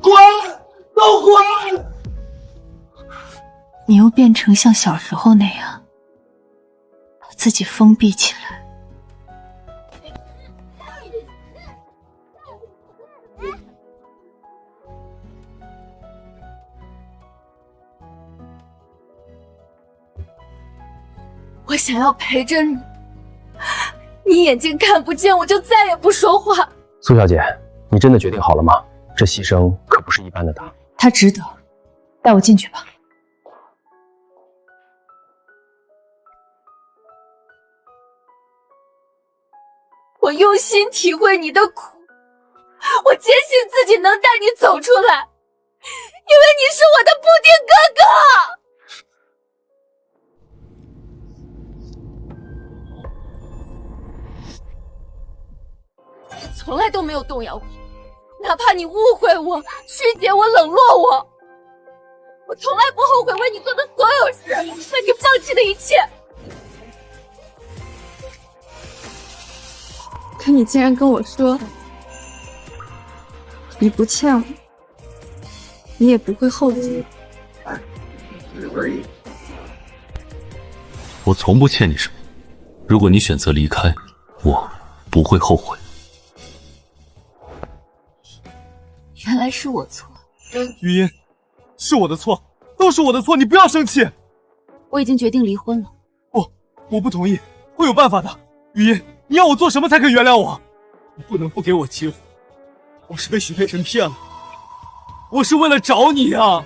滚！都滚！你又变成像小时候那样，把自己封闭起来。我想要陪着你，你眼睛看不见，我就再也不说话。苏小姐，你真的决定好了吗？这牺牲可不是一般的大。他值得，带我进去吧。我用心体会你的苦，我坚信自己能带你走出来，因为你是我的布丁哥哥。你从来都没有动摇过，哪怕你误会我、曲解我、冷落我，我从来不后悔为你做的所有事，为你放弃的一切。可你竟然跟我说，你不欠我，你也不会后悔。我从不欠你什么，如果你选择离开，我不会后悔。原来是我错。余音，是我的错，都是我的错，你不要生气。我已经决定离婚了。不，我不同意，会有办法的。余音，你要我做什么才可以原谅我？你不能不给我机会。我是被许佩辰骗了，我是为了找你啊。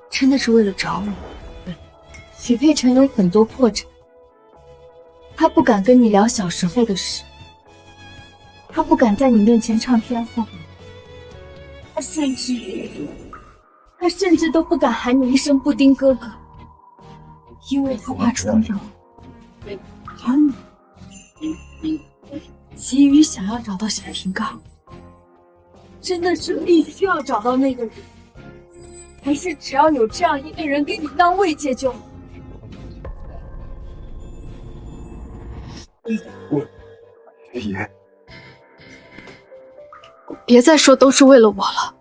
真的是为了找我。许佩辰有很多破绽，他不敢跟你聊小时候的事，他不敢在你面前唱天后，他甚至都不敢喊你一声布丁哥哥，因为他怕传染。而你急于想要找到小瓶盖，真的是必须要找到那个人，还是只要有这样一个人给你当慰藉就好？爷，别再说都是为了我了，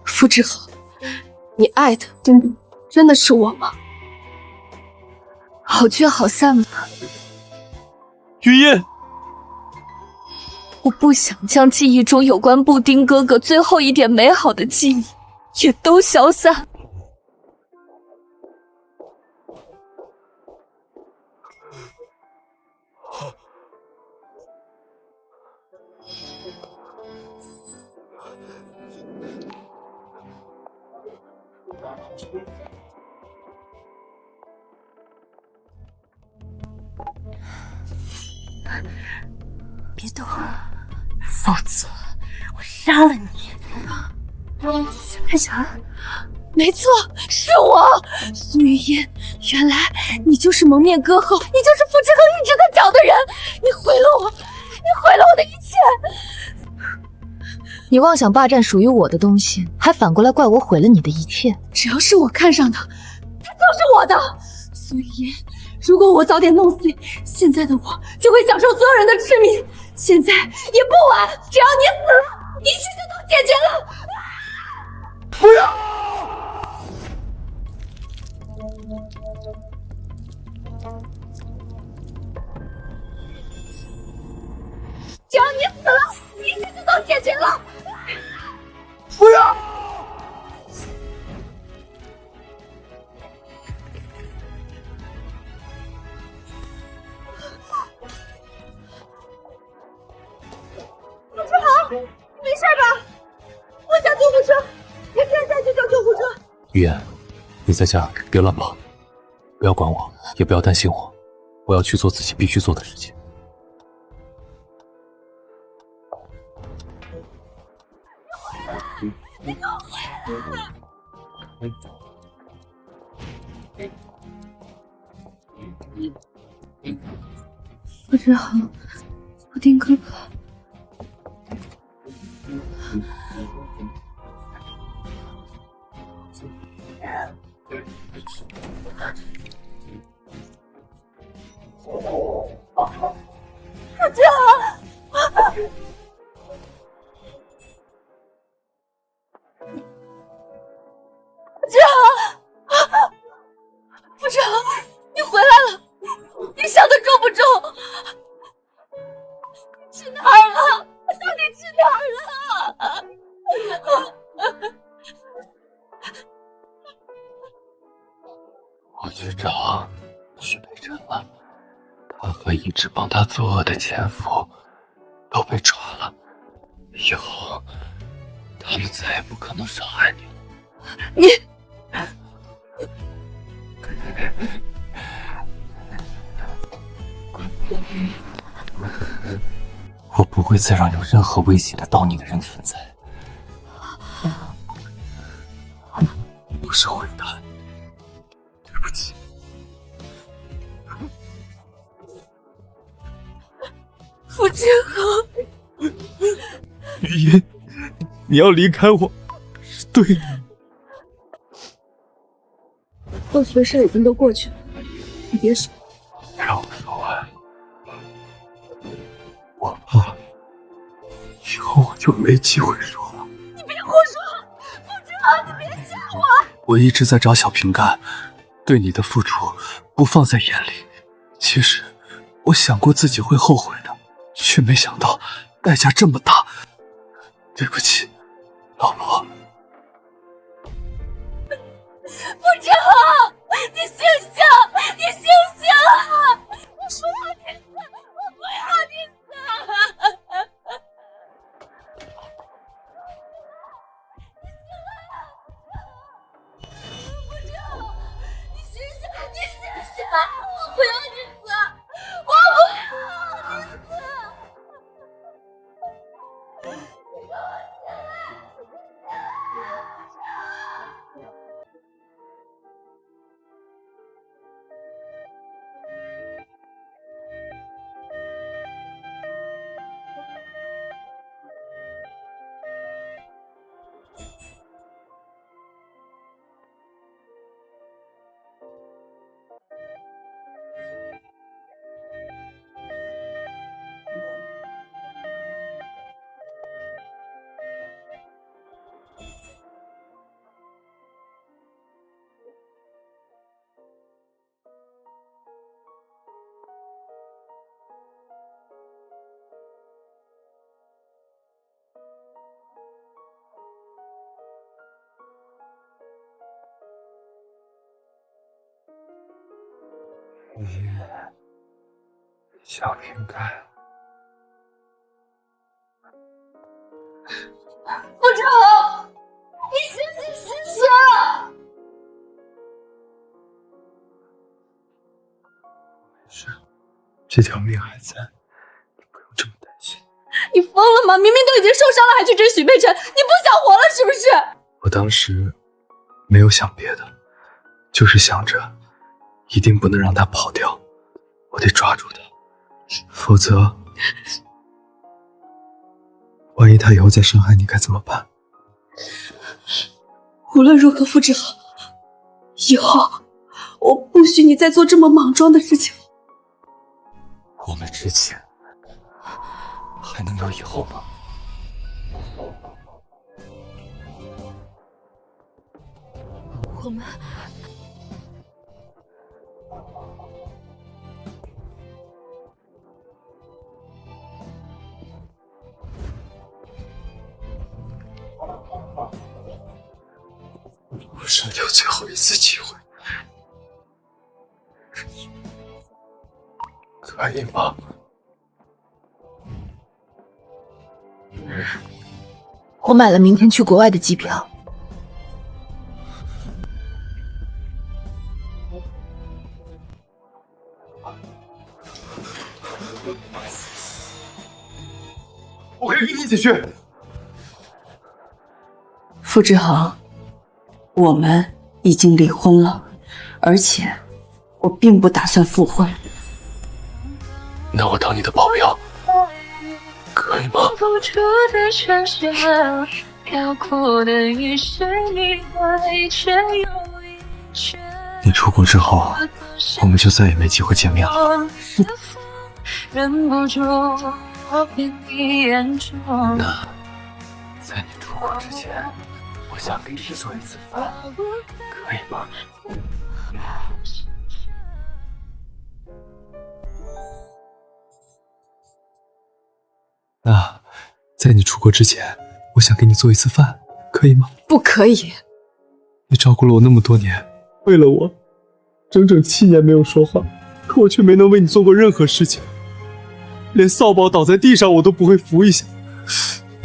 傅志恒，你爱的真的是我吗？好聚好散吧。余音，我不想将记忆中有关布丁哥哥最后一点美好的记忆也都消散。别动，否则我杀了你！许佩辰，没错，是我，苏雨嫣，原来你就是蒙面歌后，你就是傅志恒一直在找的人，你毁了我，你毁了我的一切！你妄想霸占属于我的东西，还反过来怪我毁了你的一切。只要是我看上的，它就是我的。苏雨嫣，如果我早点弄碎，现在的我就会享受所有人的痴迷。现在也不晚，只要你死了，一切就都解决了。不要！只要你死了，一切就都解决了。不要！陆志恒，你没事吧？我叫救护车，你现在就叫救护车。雨嫣，你在家别乱跑，不要管我，也不要担心我，我要去做自己必须做的事情。你给我回来！傅志恒，布丁哥哥。傅志恒。傅志恒，你回来了！你想的重不重？去哪儿了？到底去哪儿了？我去找许北辰了，他和一直帮他作恶的前夫都被抓了，以后他们再也不可能伤害你了。你，我不会再让有任何威胁得到你的人存在。我是混蛋，对不起。傅志恒，雨音，你要离开我是对的。过去的事已经都过去了，你别说。让我说完。我怕以后我就没机会说了。你别胡说，傅志恒，你别吓我！我一直在找小瓶盖，对你的付出不放在眼里。其实我想过自己会后悔的，却没想到代价这么大。对不起，老婆。傅志恒，你醒醒，你醒醒！我说要你死，我不要你死！你醒醒，你醒醒！我不要你死，我不要你死！你给我醒来！小瓶盖，傅志恒，你醒醒醒醒！没事，这条命还在，你不用这么担心。你疯了吗？明明都已经受伤了，还去追许佩辰，你不想活了是不是？我当时没有想别的，就是想着一定不能让他跑掉，我得抓住他，否则万一他以后再伤害你该怎么办？无论如何，傅志恒，以后我不许你再做这么莽撞的事情。我们之间还能有以后吗？我们我剩留最后一次机会，可以吗？我买了明天去国外的机票。我可以跟你一起去。傅志恒，我们已经离婚了，而且我并不打算复婚。那我当你的保镖，可以吗？你出国之后，我们就再也没机会见面了。忍不住变你眼中。那在你出国之前，我想给你做一次饭，可以吗？那在你出国之前，我想给你做一次饭，可以吗？不可以。你照顾了我那么多年，为了我，整整7年没有说话，可我却没能为你做过任何事情，连扫把倒在地上我都不会扶一下。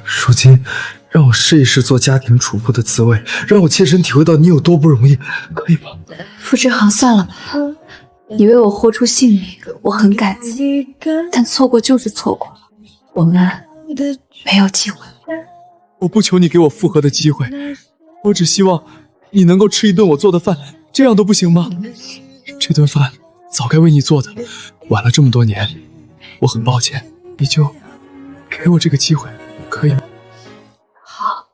如今，让我试一试做家庭主妇的滋味，让我切身体会到你有多不容易，可以吗？傅志恒，算了吧，你为我豁出性命，我很感激，但错过就是错过了，我们没有机会。我不求你给我复合的机会，我只希望你能够吃一顿我做的饭，这样都不行吗？这顿饭早该为你做的，晚了这么多年，我很抱歉，你就给我这个机会，可以吗？好。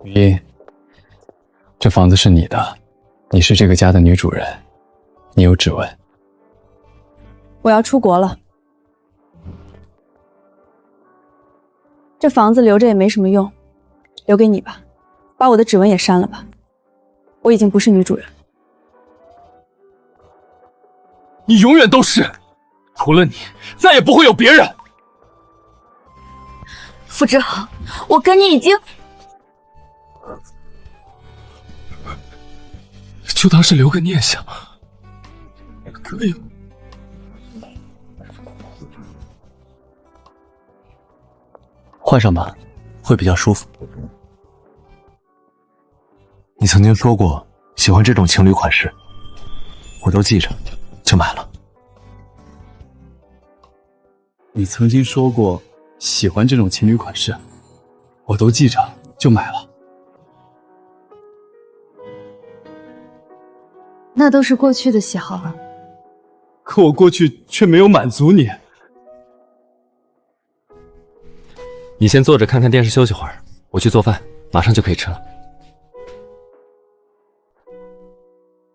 雨音，这房子是你的，你是这个家的女主人，你有指纹。我要出国了，这房子留着也没什么用，留给你吧，把我的指纹也删了吧，我已经不是女主人。你永远都是，除了你，再也不会有别人。傅志恒，我跟你已经……就当是留个念想，可以吗？换上吧，会比较舒服。你曾经说过喜欢这种情侣款式，我都记着，就买了。你曾经说过喜欢这种情侣款式，我都记着，就买了。那都是过去的喜好了。可我过去却没有满足你。你先坐着看看电视休息会儿，我去做饭，马上就可以吃了。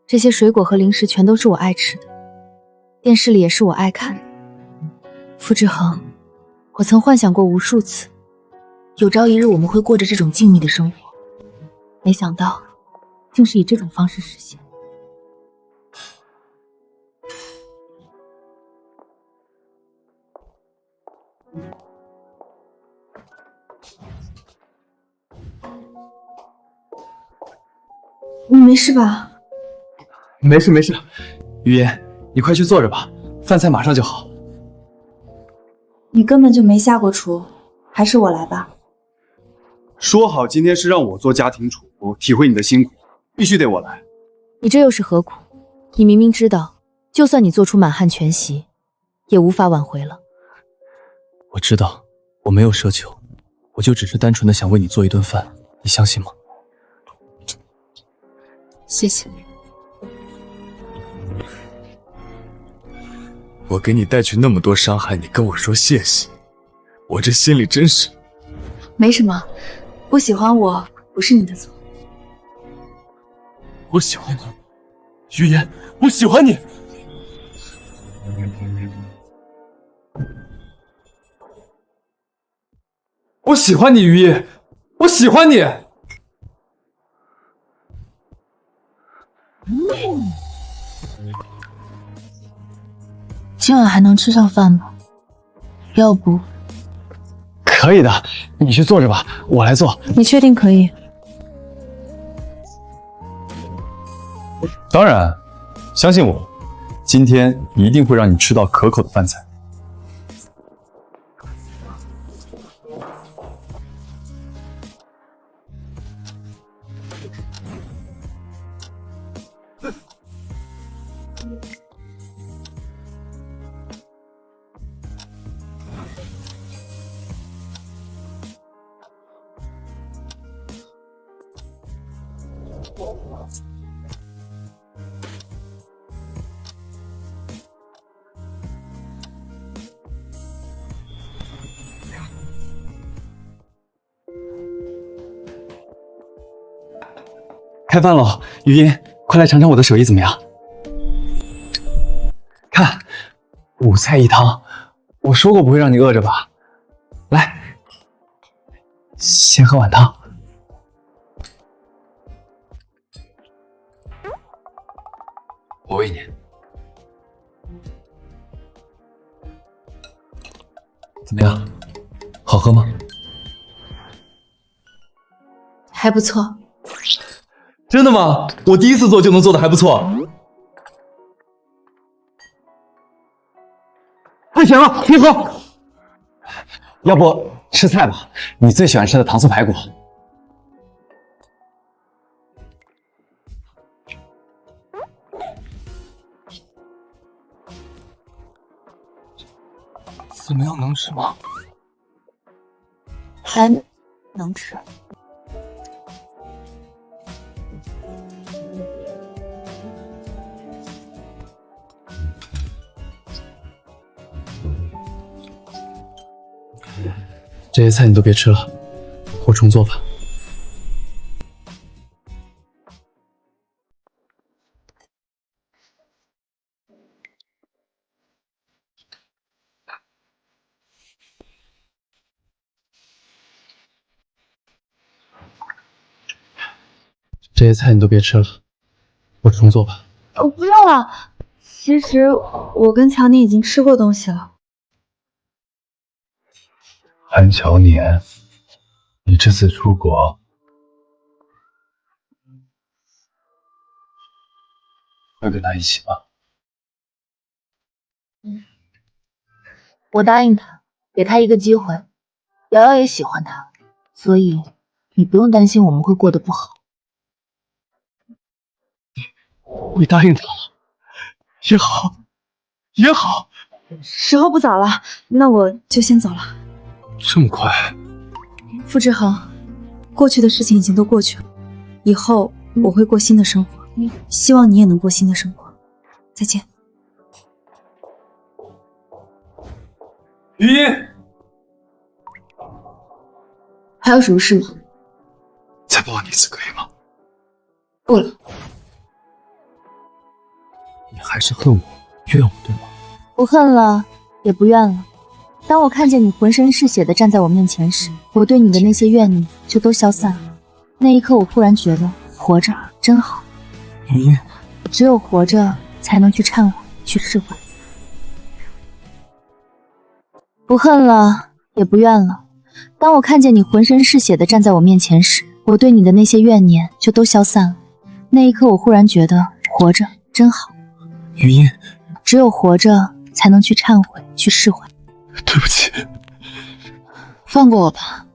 这些水果和零食全都是我爱吃的，电视里也是我爱看的。傅志恒，我曾幻想过无数次，有朝一日我们会过着这种静谧的生活，没想到竟是以这种方式实现。你没事吧？没事没事，雨嫣，你快去坐着吧，饭菜马上就好。你根本就没下过厨，还是我来吧。说好今天是让我做家庭主妇，体会你的辛苦，必须得我来。你这又是何苦？你明明知道，就算你做出满汉全席，也无法挽回了。我知道，我没有奢求，我就只是单纯的想为你做一顿饭，你相信吗？谢谢。我给你带去那么多伤害，你跟我说谢谢，我这心里真是……没什么，不喜欢我不是你的错。我喜欢你，雨嫣，我喜欢你。我喜欢你，于毅，我喜欢你。今晚还能吃上饭吗？要不……可以的，你去坐着吧，我来做。你确定可以？当然，相信我，今天一定会让你吃到可口的饭菜。开饭喽！余音，快来尝尝我的手艺怎么样？看，5菜1汤，我说过不会让你饿着吧？来，先喝碗汤。我喂你。怎么样？好喝吗？还不错。真的吗？我第一次做就能做的还不错。太咸了，别喝。要不吃菜吧？你最喜欢吃的糖醋排骨。怎么样，能吃吗？还能吃。这些菜你都别吃了，我重做吧。这些菜你都别吃了，我重做吧。不用了，其实我跟乔宁已经吃过东西了。韩乔年，你这次出国会跟他一起吗？我答应他，给他一个机会。瑶瑶也喜欢他，所以你不用担心我们会过得不好。你答应他了，也好，也好。时候不早了，那我就先走了。这么快？傅志恒，过去的事情已经都过去了，以后我会过新的生活，希望你也能过新的生活。再见。余音，还有什么事吗？再抱你一次可以吗？不了。你还是恨我、怨我对吗？不恨了，也不怨了。当我看见你浑身是血的站在我面前时，我对你的那些怨念就都消散了。那一刻，我忽然觉得活着真好。余音，只有活着才能去忏悔，去释怀。不恨了，也不怨了。当我看见你浑身是血的站在我面前时，我对你的那些怨念就都消散了。那一刻，我忽然觉得活着真好。余音，只有活着才能去忏悔，去释怀。对不起，放过我吧，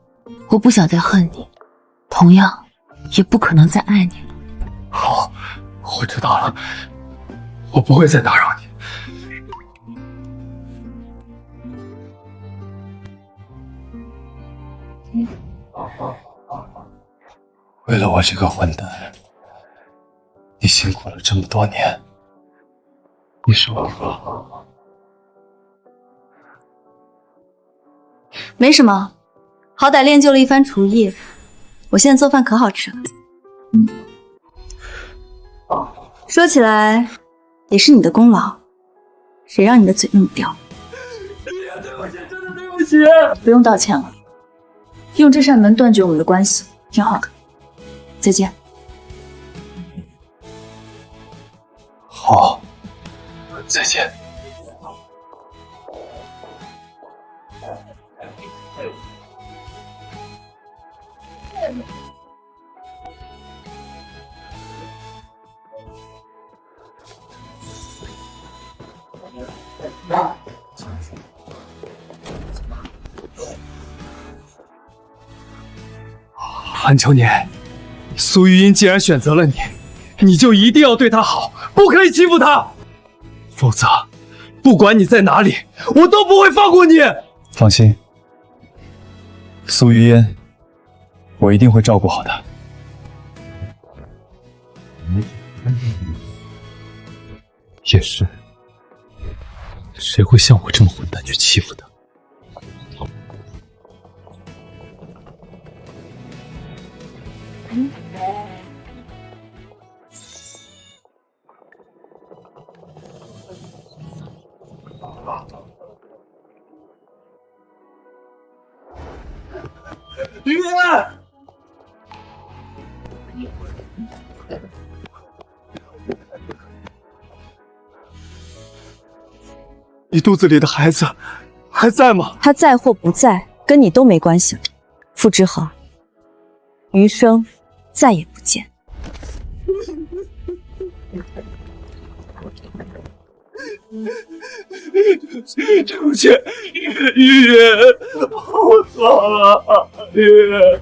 我不想再恨你，同样也不可能再爱你了。好，我知道了，我不会再打扰你。为了我这个混蛋，你辛苦了这么多年，你说吧。没什么，好歹练就了一番厨艺，我现在做饭可好吃了。说起来也是你的功劳，谁让你的嘴那么刁？对不起，真的对不起。不用道歉了，用这扇门断绝我们的关系，挺好的。再见。好，再见。韩乔年，苏玉音既然选择了你，你就一定要对她好，不可以欺负她，否则，不管你在哪里，我都不会放过你。放心，苏玉音，我一定会照顾好她。也是，谁会像我这么混蛋去欺负她？雨夜，你肚子里的孩子还在吗？他在或不在，跟你都没关系了。傅之豪，余生再也不见。对不起，雨夜，我错了，雨夜。